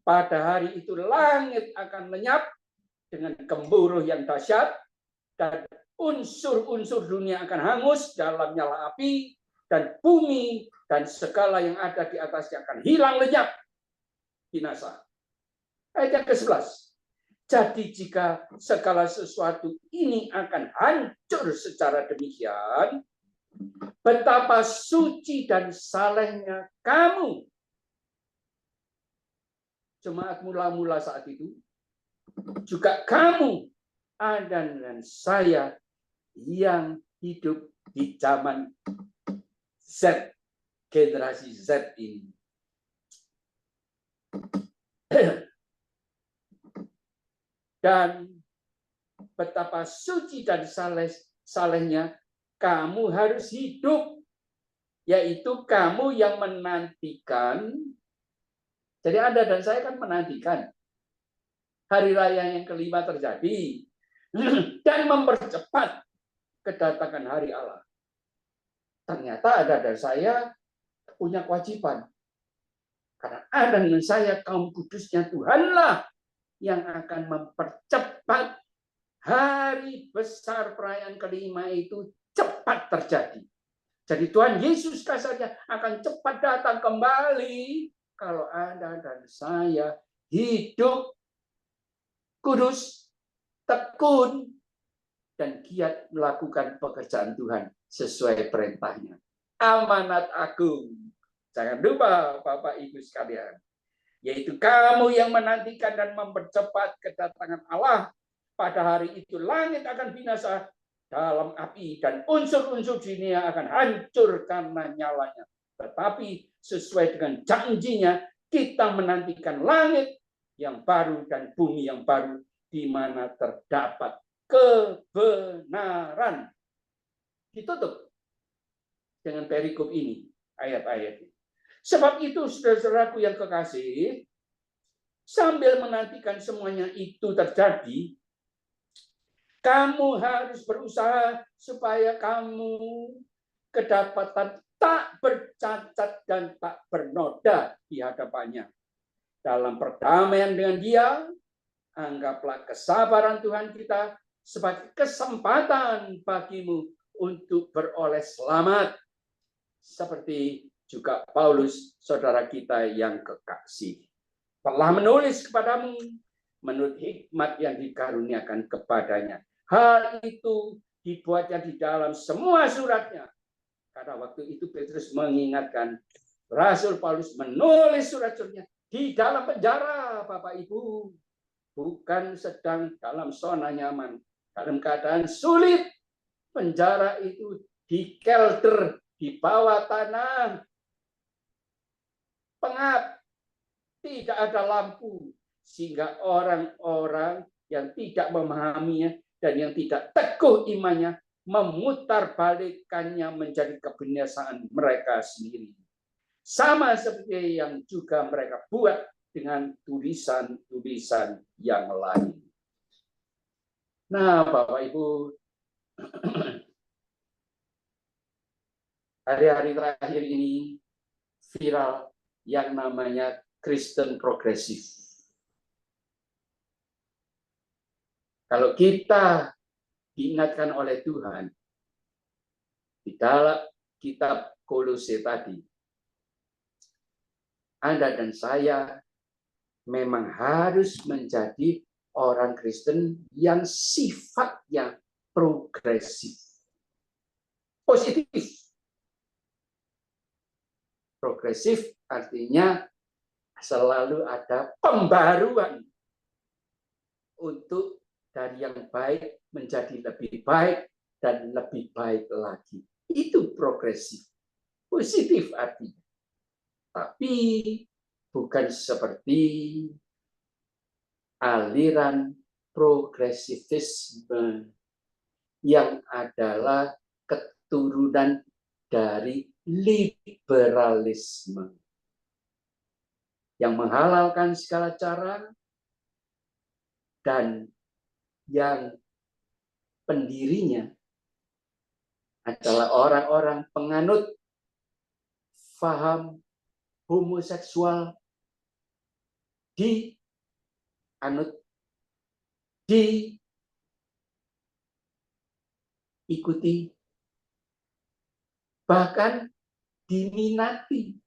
[SPEAKER 1] Pada hari itu langit akan lenyap dengan gemuruh yang dahsyat, dan unsur-unsur dunia akan hangus dalam nyala api, dan bumi dan segala yang ada di atasnya akan hilang lenyap, binasa. Ayat yang ke-11. Jadi jika segala sesuatu ini akan hancur secara demikian, betapa suci dan salehnya kamu, jemaat mula-mula saat itu, juga kamu, Anda dan saya yang hidup di zaman Z, generasi Z ini. Dan betapa suci dan salehnya kamu harus hidup, yaitu kamu yang menantikan. Jadi Anda dan saya kan menantikan hari raya yang kelima terjadi dan mempercepat kedatangan hari Allah. Ternyata Anda dan saya punya kewajiban. Karena Anda dan saya kaum kudusnya Tuhanlah yang akan mempercepat hari besar perayaan kelima itu cepat terjadi. Jadi Tuhan Yesus kasarnya akan cepat datang kembali kalau Anda dan saya hidup kudus, tekun, dan giat melakukan pekerjaan Tuhan sesuai perintahnya. Amanat agung. Jangan lupa Bapak Ibu sekalian. Yaitu kamu yang menantikan dan mempercepat kedatangan Allah. Pada hari itu langit akan binasa dalam api dan unsur-unsur dunia akan hancur karena nyalanya. Tetapi sesuai dengan janjinya, kita menantikan langit yang baru dan bumi yang baru di mana terdapat kebenaran. Ditutup dengan perikop ini, ayat-ayat ini. Sebab itu, saudara-saudaraku yang kekasih, Sambil menantikan semuanya itu terjadi, kamu harus berusaha supaya kamu kedapatan tak bercacat dan tak bernoda di hadapannya. Dalam perdamaian dengan Dia, anggaplah kesabaran Tuhan kita sebagai kesempatan bagimu untuk beroleh selamat. Seperti juga Paulus, saudara kita yang kekasih, telah menulis kepadamu menurut hikmat yang dikaruniakan kepadanya. Hal itu dibuatnya di dalam semua suratnya. Karena waktu itu Petrus mengingatkan, Rasul Paulus menulis surat-suratnya di dalam penjara, Bapak Ibu. Bukan sedang dalam zona nyaman. Dalam keadaan sulit. Penjara itu di kelter, di bawah tanah. Pengap. Tidak ada lampu. Sehingga orang-orang yang tidak memahaminya dan yang tidak teguh imannya memutarbalikkannya menjadi kebinasaan mereka sendiri. Sama seperti yang juga mereka buat dengan tulisan-tulisan yang lain. Nah, Bapak Ibu, hari-hari terakhir ini viral yang namanya Kristen progresif. Kalau kita diingatkan oleh Tuhan di dalam kitab Kolose tadi, Anda dan saya memang harus menjadi orang Kristen yang sifatnya progresif, positif. Progresif artinya selalu ada pembaruan untuk dari yang baik menjadi lebih baik dan lebih baik lagi. Itu progresif. Positif artinya. Tapi bukan seperti aliran progresivisme yang adalah keturunan dari liberalisme yang menghalalkan segala cara dan yang pendirinya adalah orang-orang penganut faham homoseksual diikuti, bahkan diminati.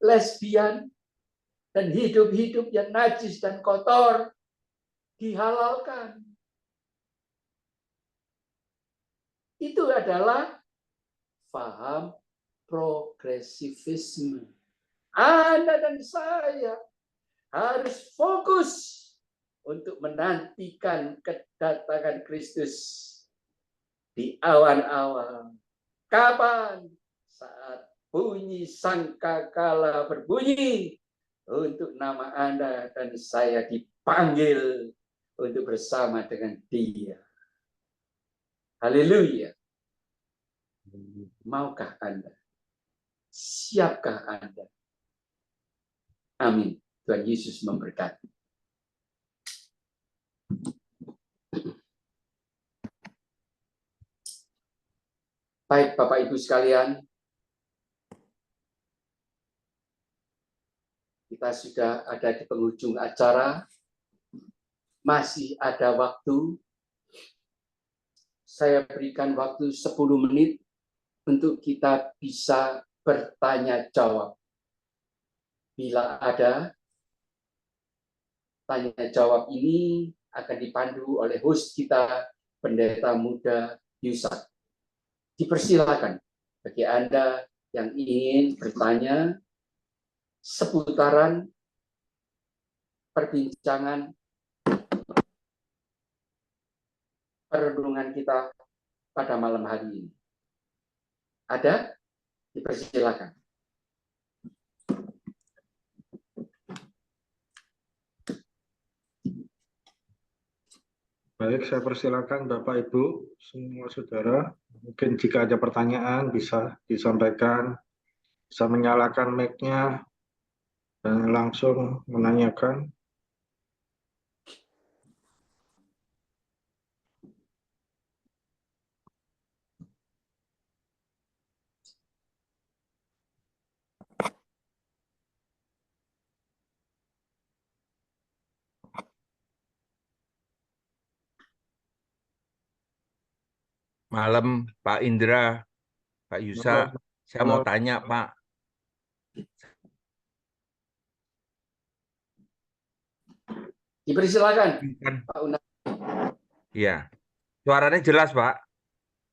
[SPEAKER 1] Lesbian dan hidup-hidup yang najis dan kotor dihalalkan. Itu adalah paham progresivisme. Anda dan saya harus fokus untuk menantikan kedatangan Kristus di awan-awan. Kapan? Saat bunyi sangkakala berbunyi untuk nama Anda dan saya dipanggil untuk bersama dengan Dia. Haleluya. Maukah Anda? Siapkah Anda? Amin. Tuhan Yesus memberkati. Baik, Bapak Ibu sekalian, kita sudah ada di penghujung acara. Masih ada waktu. Saya berikan waktu 10 menit untuk kita bisa bertanya jawab. Bila ada, tanya jawab ini akan dipandu oleh host kita, Pendeta Muda Yusak. Dipersilakan bagi Anda yang ingin bertanya seputaran perbincangan perenungan kita pada malam hari ini. Ada? Dipersilakan.
[SPEAKER 2] Baik, saya persilakan Bapak Ibu, semua saudara. Mungkin jika ada pertanyaan bisa disampaikan, bisa menyalakan mic-nya. dan langsung menanyakan.
[SPEAKER 3] Malam Pak Indra, Pak Yusa, saya mau tanya Pak.
[SPEAKER 1] Dipersilakan,
[SPEAKER 3] Kan,
[SPEAKER 1] Pak Una.
[SPEAKER 3] ya, suaranya jelas Pak.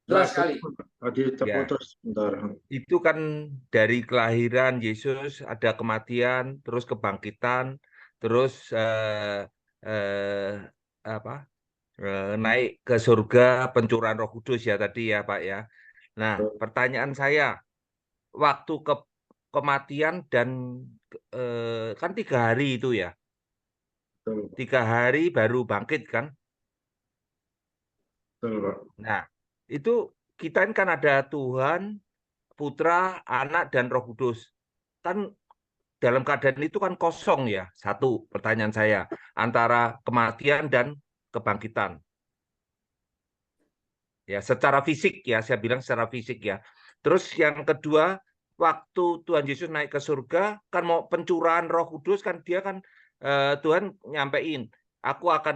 [SPEAKER 1] Jelas sekali.
[SPEAKER 2] Tadi
[SPEAKER 3] Ya,
[SPEAKER 2] terputus sebentar.
[SPEAKER 3] itu kan dari kelahiran Yesus ada kematian, terus kebangkitan, terus apa? Naik ke surga, pencurahan Roh Kudus ya tadi ya Pak ya. Nah, pertanyaan saya, waktu kematian dan kan 3 hari itu ya,
[SPEAKER 2] Betul,
[SPEAKER 3] 3 hari baru bangkit kan?
[SPEAKER 2] betul, Pak.
[SPEAKER 3] Nah, itu kita kan ada Tuhan, Putra, Anak, dan Roh Kudus. Kan dalam keadaan itu kan kosong ya. Satu pertanyaan saya, antara kematian dan kebangkitan. Ya, secara fisik ya, saya bilang secara fisik ya. Terus yang kedua, waktu Tuhan Yesus naik ke surga, kan mau pencurahan Roh Kudus kan dia kan Tuhan nyampein, aku akan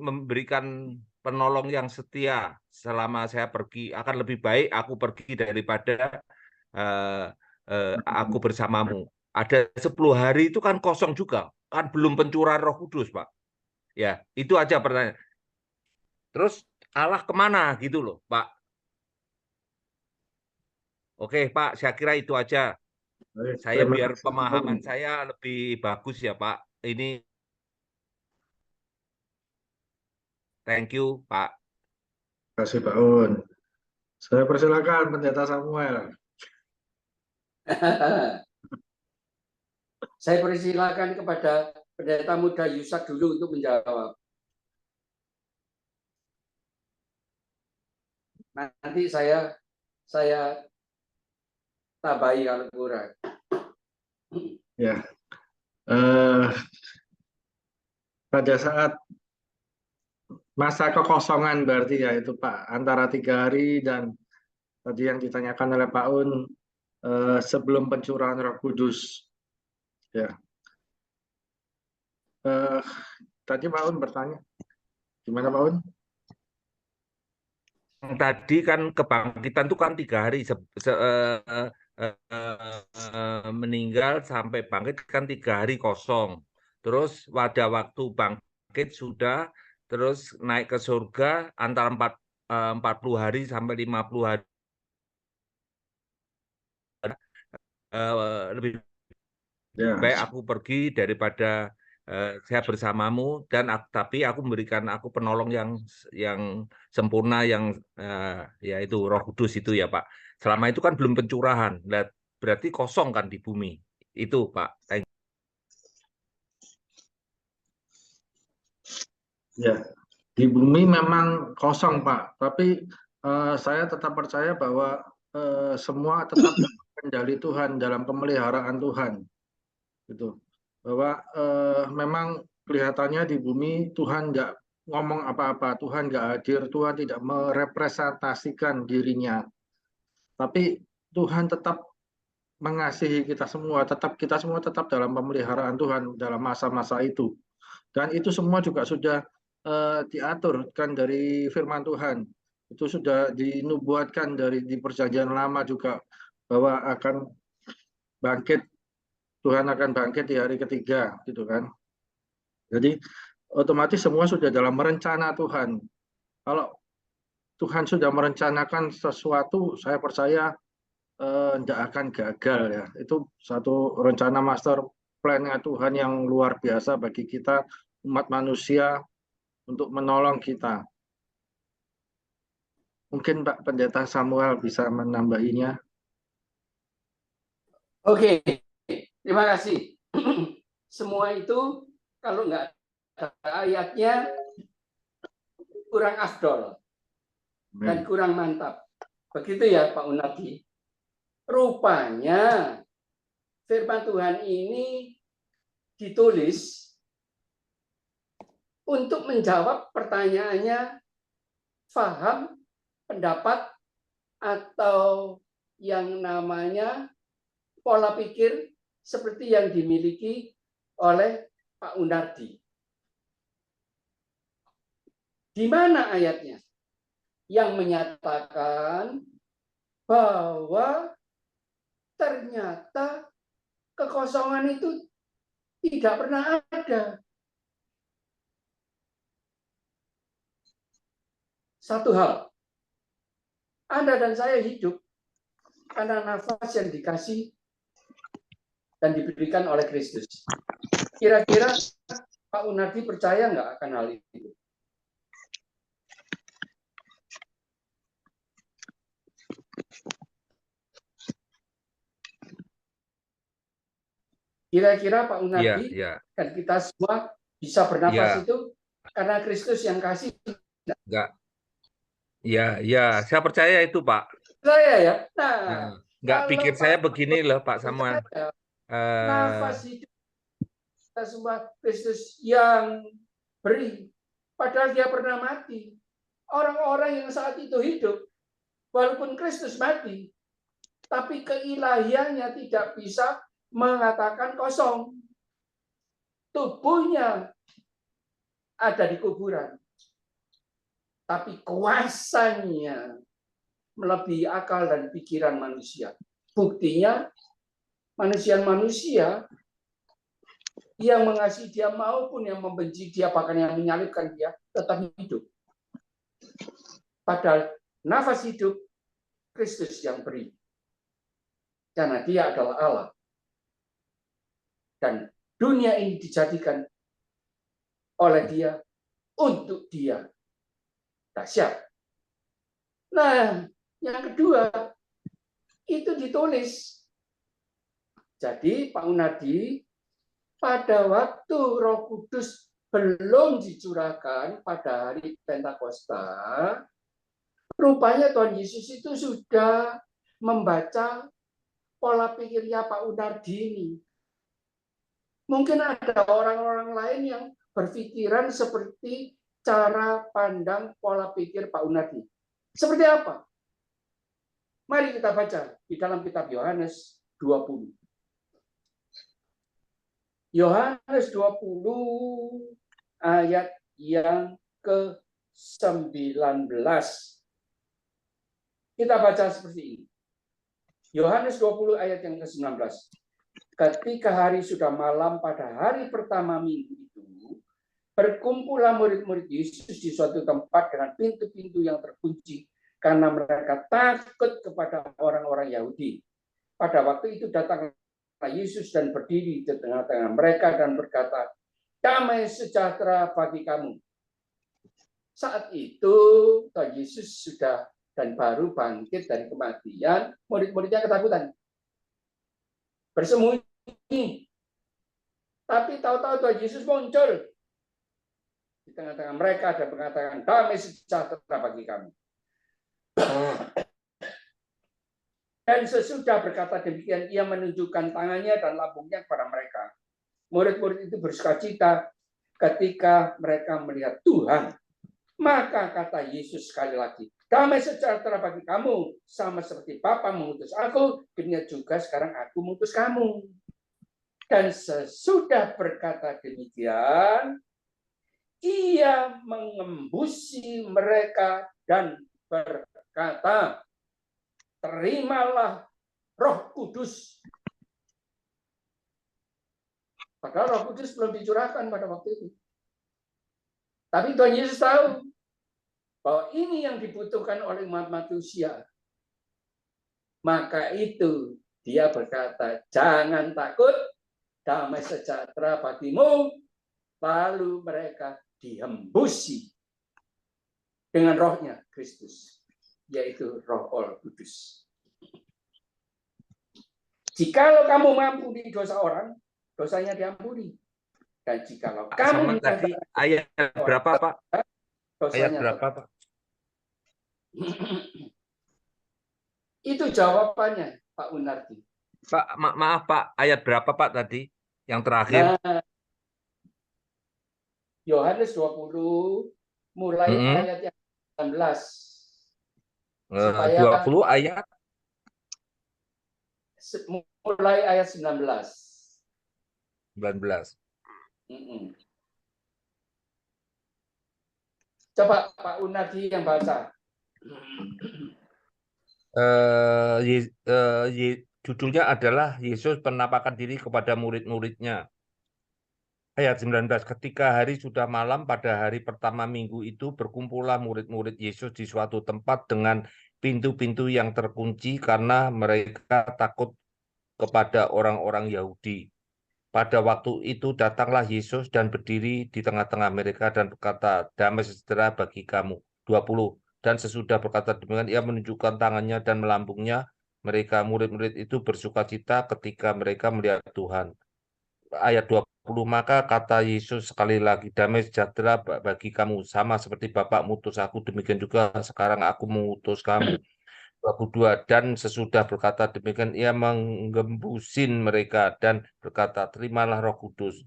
[SPEAKER 3] memberikan penolong yang setia selama saya pergi. Akan lebih baik aku pergi daripada eh, aku bersamamu. Ada 10 hari itu kan kosong juga, kan belum pencurahan Roh Kudus, Pak. Ya, itu aja pertanyaan. Terus Allah kemana gitu loh, Pak. Oke, Pak, saya kira itu aja.
[SPEAKER 2] Baik,
[SPEAKER 3] Saya
[SPEAKER 2] terima
[SPEAKER 3] biar
[SPEAKER 2] kasih, Pak Un.
[SPEAKER 3] pemahaman saya lebih bagus ya, Pak. Ini thank you, Pak.
[SPEAKER 2] Terima kasih, Pak Un. Saya persilakan Pendeta Samuel.
[SPEAKER 1] Saya persilakan kepada pendeta muda Yusak dulu untuk menjawab. Nanti saya tambahi kalau kurang.
[SPEAKER 2] Ya, pada saat masa kekosongan berarti ya itu Pak, antara 3 hari dan tadi yang ditanyakan oleh Pak Un sebelum pencurahan Roh Kudus. Ya, eh, tadi Pak Un bertanya, gimana Pak Un?
[SPEAKER 3] Tadi kan kebangkitan itu kan 3 hari meninggal sampai bangkit kan 3 hari kosong. Terus pada waktu bangkit sudah, terus naik ke surga antara 40 hari sampai 50 hari. Lebih
[SPEAKER 2] Ya,
[SPEAKER 3] baik aku pergi daripada saya bersamamu dan tapi aku memberikan aku penolong yang sempurna yang yaitu Roh Kudus itu ya Pak. Selama itu kan belum pencurahan, berarti kosong kan di bumi itu Pak.
[SPEAKER 2] ya. Di bumi memang kosong Pak, tapi saya tetap percaya bahwa semua tetap dalam kendali Tuhan, dalam pemeliharaan Tuhan. Gitu. Bahwa memang kelihatannya di bumi Tuhan nggak ngomong apa-apa, Tuhan nggak hadir, Tuhan tidak merepresentasikan dirinya. Tapi Tuhan tetap mengasihi kita semua, kita semua tetap dalam pemeliharaan Tuhan dalam masa-masa itu. Dan itu semua juga sudah diatur kan dari firman Tuhan. Itu sudah dinubuatkan di perjanjian lama juga bahwa akan bangkit, Tuhan akan bangkit di hari ketiga gitu kan. Jadi otomatis semua sudah dalam rencana Tuhan. Kalau Tuhan sudah merencanakan sesuatu, saya percaya tidak akan gagal ya. Itu satu rencana master plan-nya Tuhan yang luar biasa bagi kita umat manusia untuk menolong kita. Mungkin Pak Pendeta Samuel bisa menambahinya.
[SPEAKER 1] Oke, terima kasih. Semua itu kalau nggak ada ayatnya kurang afdol dan kurang mantap. Begitu ya Pak Unadi. Rupanya firman Tuhan ini ditulis untuk menjawab pertanyaannya, faham, pendapat, atau yang namanya pola pikir seperti yang dimiliki oleh Pak Unardi. Di mana ayatnya yang menyatakan bahwa ternyata kekosongan itu tidak pernah ada. Satu hal, Anda dan saya hidup karena nafas yang dikasih dan diberikan oleh Kristus. Kira-kira Pak Unardi percaya nggak akan hal itu? Kira-kira Pak Unardi dan kita semua bisa bernafas itu karena Kristus yang kasih?
[SPEAKER 3] Enggak. Ya, saya percaya itu, Pak.
[SPEAKER 1] Saya ya. Nah,
[SPEAKER 3] enggak pikir saya begini loh, Pak Samuel.
[SPEAKER 1] Nafas hidup kita semua Kristus yang beri. Padahal dia pernah mati. Orang-orang yang saat itu hidup, walaupun Kristus mati, tapi keilahiannya tidak bisa mengatakan kosong. Tubuhnya ada di kuburan. Tapi kuasanya melebihi akal dan pikiran manusia. Buktinya manusia yang mengasihi dia maupun yang membenci dia, bahkan yang menyalibkan dia, tetap hidup. Padahal nafas hidup Kristus yang beri. Karena dia adalah Allah. Dan dunia ini dijadikan oleh dia untuk dia. Dahsyat. Nah, yang kedua, itu ditulis. Jadi, Pak Unardi, pada waktu Roh Kudus belum dicurahkan pada hari Pentakosta, rupanya Tuhan Yesus itu sudah membaca pola pikirnya Pak Unardi ini. Mungkin ada orang-orang lain yang berpikiran seperti cara pandang pola pikir Pak Unardi. Seperti apa? Mari kita baca di dalam kitab Yohanes 20. Yohanes 20 ayat yang ke-19. Kita baca seperti ini. Yohanes 20 ayat yang ke-19. Ketika hari sudah malam pada hari pertama minggu itu, berkumpullah murid-murid Yesus di suatu tempat dengan pintu-pintu yang terkunci karena mereka takut kepada orang-orang Yahudi. Pada waktu itu datanglah Yesus dan berdiri di tengah-tengah mereka dan berkata, "Damai sejahtera bagi kamu." Saat itu Tuhan Yesus sudah dan baru bangkit dari kematian, murid-muridnya ketakutan, bersembunyi. Tapi tahu-tahu Tuhan Yesus muncul di tengah-tengah mereka dan mengatakan, "Damai sejahtera bagi kamu." Dan sesudah berkata demikian, ia menunjukkan tangannya dan lambungnya kepada mereka. Murid-murid itu bersukacita ketika mereka melihat Tuhan. Maka kata Yesus sekali lagi, "Damai sejahtera bagi kamu, sama seperti Bapa mengutus aku, demikian juga sekarang aku mengutus kamu." Dan sesudah berkata demikian, ia mengembusi mereka dan berkata, "Terimalah Roh Kudus." Padahal Roh Kudus belum dicurahkan pada waktu itu. Tapi Tuhan Yesus tahu bahwa ini yang dibutuhkan oleh umat manusia. Maka itu dia berkata, "Jangan takut, damai sejahtera bagimu." Lalu mereka dihembusi dengan rohnya Kristus, yaitu Roh Kudus. Jikalau kamu mengampuni dosa orang, dosanya diampuni. Dan jikalau kamu
[SPEAKER 3] tadi ayat berapa, Pak? Ayat berapa, Pak?
[SPEAKER 1] Itu jawabannya, Pak Unardi.
[SPEAKER 3] Pak, maaf Pak, ayat berapa Pak tadi? Yang terakhir.
[SPEAKER 1] Nah, Yohanes 20 mulai ayat yang 19. Supaya
[SPEAKER 3] 20 ayat
[SPEAKER 1] mulai ayat 19.
[SPEAKER 3] 19.
[SPEAKER 1] Coba Pak Unadi yang baca.
[SPEAKER 3] Judulnya adalah Yesus penampakan diri kepada murid-muridnya. Ayat 19, ketika hari sudah malam pada hari pertama minggu itu, berkumpullah murid-murid Yesus di suatu tempat dengan pintu-pintu yang terkunci karena mereka takut kepada orang-orang Yahudi. Pada waktu itu datanglah Yesus dan berdiri di tengah-tengah mereka dan berkata, damai sejahtera bagi kamu. 20. Dan sesudah berkata demikian, ia menunjukkan tangannya dan melambungnya. Mereka murid-murid itu bersukacita ketika mereka melihat Tuhan. Ayat 20, maka kata Yesus sekali lagi, damai sejahtera bagi kamu, sama seperti Bapa mengutus aku, demikian juga sekarang aku mengutus kamu. 22, dan sesudah berkata demikian, ia menggembusin mereka dan berkata, terimalah Roh Kudus.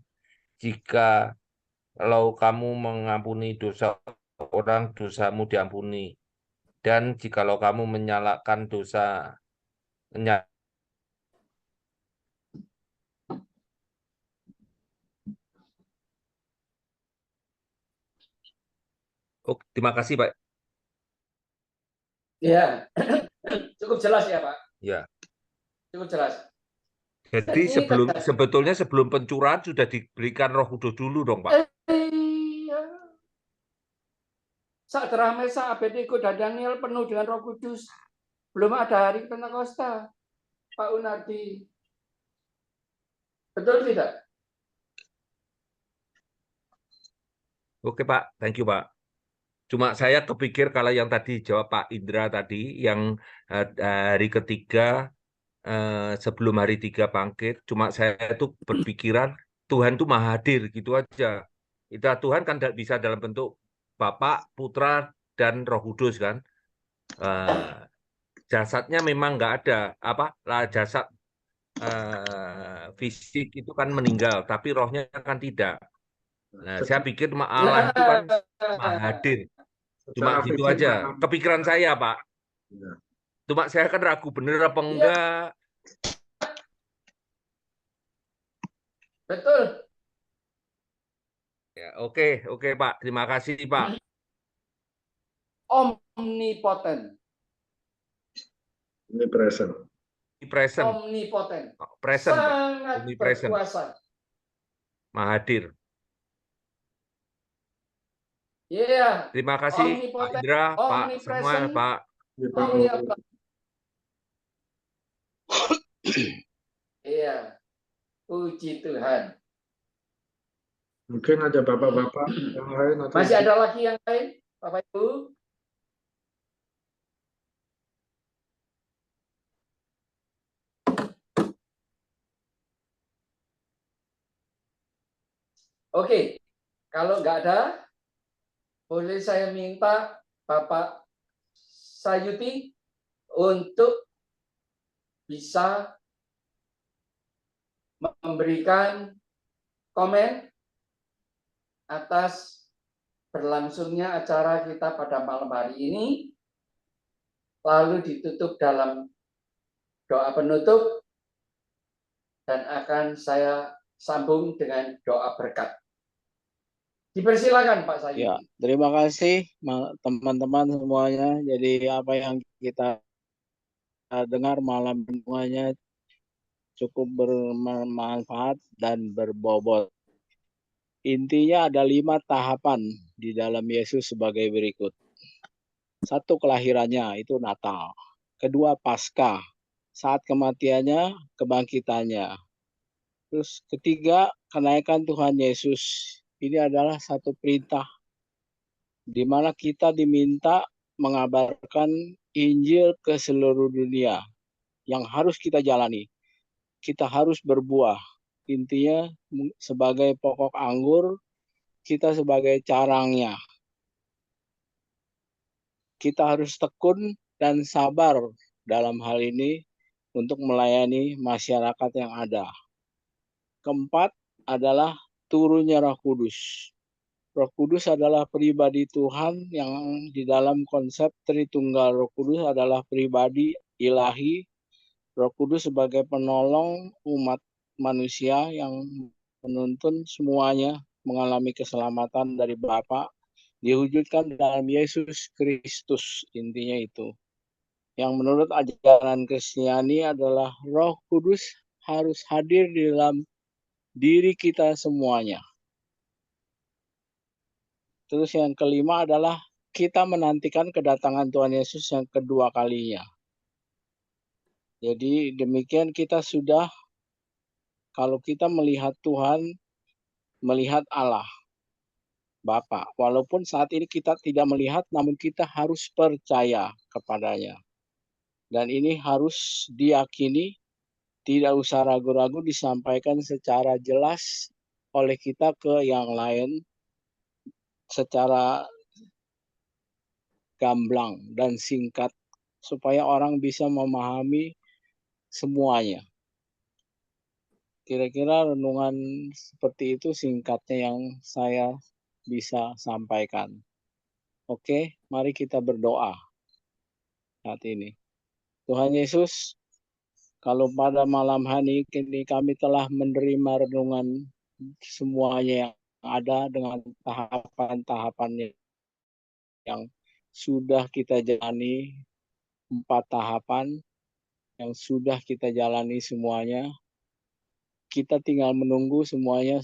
[SPEAKER 3] Jikalau kamu mengampuni dosa orang, dosamu diampuni. Dan jikalau kamu menyalakan dosa, terima kasih, Pak.
[SPEAKER 1] Ya, cukup jelas ya Pak.
[SPEAKER 3] Ya.
[SPEAKER 1] Cukup jelas.
[SPEAKER 3] Jadi sebetulnya sebelum pencurahan sudah diberikan Roh Kudus dulu dong, Pak.
[SPEAKER 1] Iya. Saat Ramesa, Abednego dan Daniel penuh dengan Roh Kudus. Belum ada hari Pentakosta, Pak Unadi. Betul tidak?
[SPEAKER 3] Oke, Pak. Thank you, Pak. Cuma saya kepikir kalau yang tadi jawab Pak Indra tadi, yang hari ketiga sebelum hari 3 bangkit, cuma saya tuh berpikiran Tuhan tuh maha hadir gitu aja. Tuhan kan bisa dalam bentuk Bapa, Putra, dan Roh Kudus kan. Jasadnya memang nggak ada, jasad fisik itu kan meninggal, tapi rohnya kan tidak. Nah, saya pikir Allah itu kan maha hadir. Cuma
[SPEAKER 2] Secara
[SPEAKER 3] gitu
[SPEAKER 2] fisik
[SPEAKER 3] aja.
[SPEAKER 2] memang.
[SPEAKER 3] Kepikiran saya, Pak.
[SPEAKER 2] Ya.
[SPEAKER 3] Cuma saya kan ragu bener apa enggak.
[SPEAKER 1] Betul.
[SPEAKER 3] Ya, oke, Pak. Terima kasih, Pak.
[SPEAKER 1] Omnipoten.
[SPEAKER 2] Ini present.
[SPEAKER 3] Present.
[SPEAKER 1] Omnipoten.
[SPEAKER 3] Present, Pak.
[SPEAKER 1] Sangat
[SPEAKER 3] Omnipresent.
[SPEAKER 1] berkuasa.
[SPEAKER 3] Maha hadir.
[SPEAKER 1] Iya.
[SPEAKER 3] Terima kasih, Pak Indra, Pak Samuel, Pak.
[SPEAKER 1] Iya. Puji Tuhan.
[SPEAKER 2] Mungkin ada bapak-bapak yang lain atau
[SPEAKER 1] masih ada lagi yang lain, Bapak Ibu? Oke, kalau nggak ada, boleh saya minta Bapak Sayuti untuk bisa memberikan komen atas berlangsungnya acara kita pada malam hari ini, lalu ditutup dalam doa penutup, dan akan saya sambung dengan doa berkat. Dipersilakan Pak Sayuti.
[SPEAKER 4] Ya, terima kasih teman-teman semuanya. Jadi apa yang kita dengar malam semuanya cukup bermanfaat dan berbobot. Intinya ada 5 tahapan di dalam Yesus sebagai berikut. 1, kelahirannya, itu Natal. 2, Paskah, saat kematiannya, kebangkitannya. Terus 3, kenaikan Tuhan Yesus. Ini adalah satu perintah di mana kita diminta mengabarkan Injil ke seluruh dunia yang harus kita jalani. Kita harus berbuah. Intinya sebagai pokok anggur, kita sebagai carangnya. Kita harus tekun dan sabar dalam hal ini untuk melayani masyarakat yang ada. 4 adalah turunnya Roh Kudus. Roh Kudus adalah pribadi Tuhan yang di dalam konsep Tritunggal. Roh Kudus adalah pribadi ilahi. Roh Kudus sebagai penolong umat manusia yang menuntun semuanya mengalami keselamatan dari Bapa, diwujudkan dalam Yesus Kristus. Intinya itu. Yang menurut ajaran Kristiani adalah Roh Kudus harus hadir di dalam diri kita semuanya. Terus yang kelima adalah kita menantikan kedatangan Tuhan Yesus yang kedua kalinya. Jadi demikian kita sudah, kalau kita melihat Tuhan, melihat Allah, Bapa. Walaupun saat ini kita tidak melihat, namun kita harus percaya kepadanya. Dan ini harus diyakini, tidak usah ragu-ragu, disampaikan secara jelas oleh kita ke yang lain, secara gamblang dan singkat, supaya orang bisa memahami semuanya. Kira-kira renungan seperti itu singkatnya yang saya bisa sampaikan. Oke, mari kita berdoa saat ini. Tuhan Yesus, kalau pada malam hari ini kami telah menerima renungan semuanya yang ada dengan tahapan-tahapannya yang sudah kita jalani, 4 tahapan yang sudah kita jalani semuanya. Kita tinggal menunggu semuanya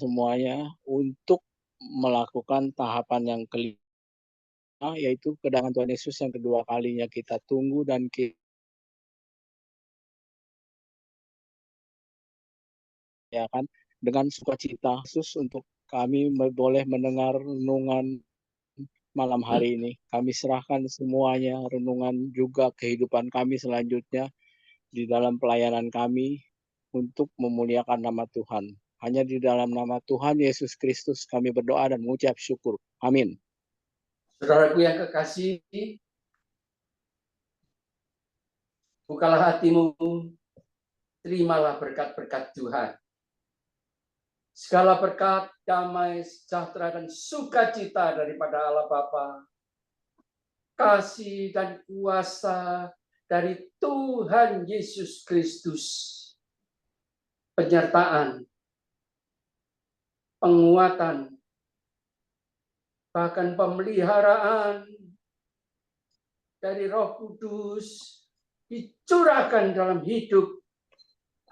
[SPEAKER 4] untuk melakukan tahapan yang kelima, yaitu kedatangan Tuhan Yesus yang kedua kalinya kita tunggu, dan kita akan dengan sukacita khusus untuk kami boleh mendengar renungan malam hari ini. Kami serahkan semuanya, renungan juga kehidupan kami selanjutnya di dalam pelayanan kami untuk memuliakan nama Tuhan. Hanya di dalam nama Tuhan Yesus Kristus kami berdoa dan mengucap syukur. Amin.
[SPEAKER 1] Saudaraku yang kekasih, bukalah hatimu, terimalah berkat-berkat Tuhan. Segala berkat, damai, sejahtera, dan sukacita daripada Allah Bapa, kasih dan kuasa dari Tuhan Yesus Kristus, penyertaan, penguatan, bahkan pemeliharaan dari Roh Kudus dicurahkan dalam hidup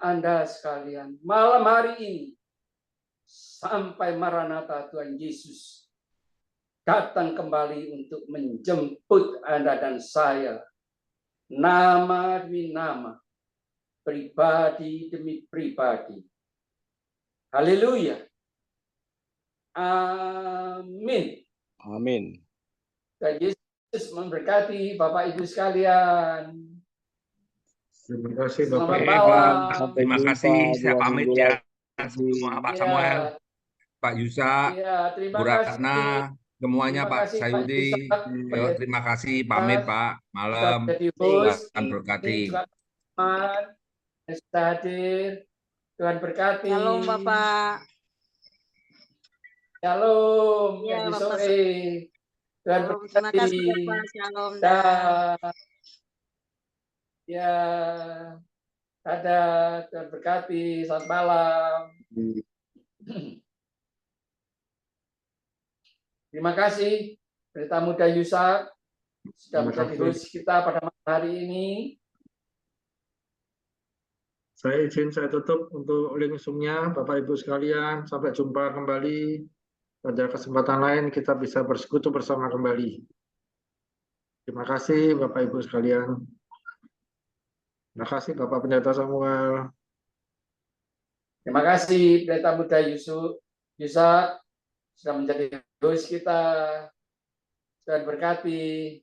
[SPEAKER 1] Anda sekalian malam hari ini, sampai Maranatha Tuhan Yesus datang kembali untuk menjemput Anda dan saya, nama demi nama, pribadi demi pribadi. Haleluya. Amin.
[SPEAKER 4] Amin.
[SPEAKER 1] Tuhan Yesus memberkati Bapak Ibu sekalian.
[SPEAKER 2] Terima kasih
[SPEAKER 1] Selamat
[SPEAKER 2] Bapak.
[SPEAKER 1] malam.
[SPEAKER 4] Sampai
[SPEAKER 3] Terima
[SPEAKER 4] jumpa
[SPEAKER 3] kasih. Saya
[SPEAKER 4] 2
[SPEAKER 3] pamit
[SPEAKER 4] minggu
[SPEAKER 3] ya.
[SPEAKER 4] lagi.
[SPEAKER 3] Semua Pak
[SPEAKER 1] Iya.
[SPEAKER 3] Samuel, Pak Yusa,
[SPEAKER 1] Iya, terima
[SPEAKER 3] Bu
[SPEAKER 1] kasih.
[SPEAKER 3] Ratna, semuanya
[SPEAKER 1] Terima
[SPEAKER 3] Pak
[SPEAKER 1] kasih, Pak
[SPEAKER 3] Sayudi.
[SPEAKER 1] Yusa.
[SPEAKER 3] Yo, terima kasih. Pamit Pak.
[SPEAKER 1] Sudah
[SPEAKER 3] Malam.
[SPEAKER 1] jadi host.
[SPEAKER 3] Tuhan berkati.
[SPEAKER 1] Juga teman yang sudah hadir. Tuhan berkati.
[SPEAKER 5] Shalom Bapak.
[SPEAKER 1] Shalom.
[SPEAKER 5] Iya,
[SPEAKER 1] Jadi
[SPEAKER 5] Bapak.
[SPEAKER 1] sore. Tuhan
[SPEAKER 5] Shalom. Terima
[SPEAKER 1] berkati.
[SPEAKER 5] kasih Bapak. Shalom. Dah.
[SPEAKER 1] Ya. Dadah. Tuhan berkati. Selamat malam. Terima kasih Pendeta Muda Yusak sudah
[SPEAKER 2] Terima
[SPEAKER 1] menjadi
[SPEAKER 2] kasih.
[SPEAKER 1] host kita pada malam hari ini.
[SPEAKER 2] Saya tutup untuk link Zoom-nya, Bapak Ibu sekalian. Sampai jumpa kembali pada kesempatan lain, kita bisa bersekutu bersama kembali. Terima kasih Bapak Ibu sekalian. Terima kasih Bapak Pendeta Samuel.
[SPEAKER 1] Terima kasih Pendeta Muda Yusak sudah menjadi host kita. Tuhan berkati.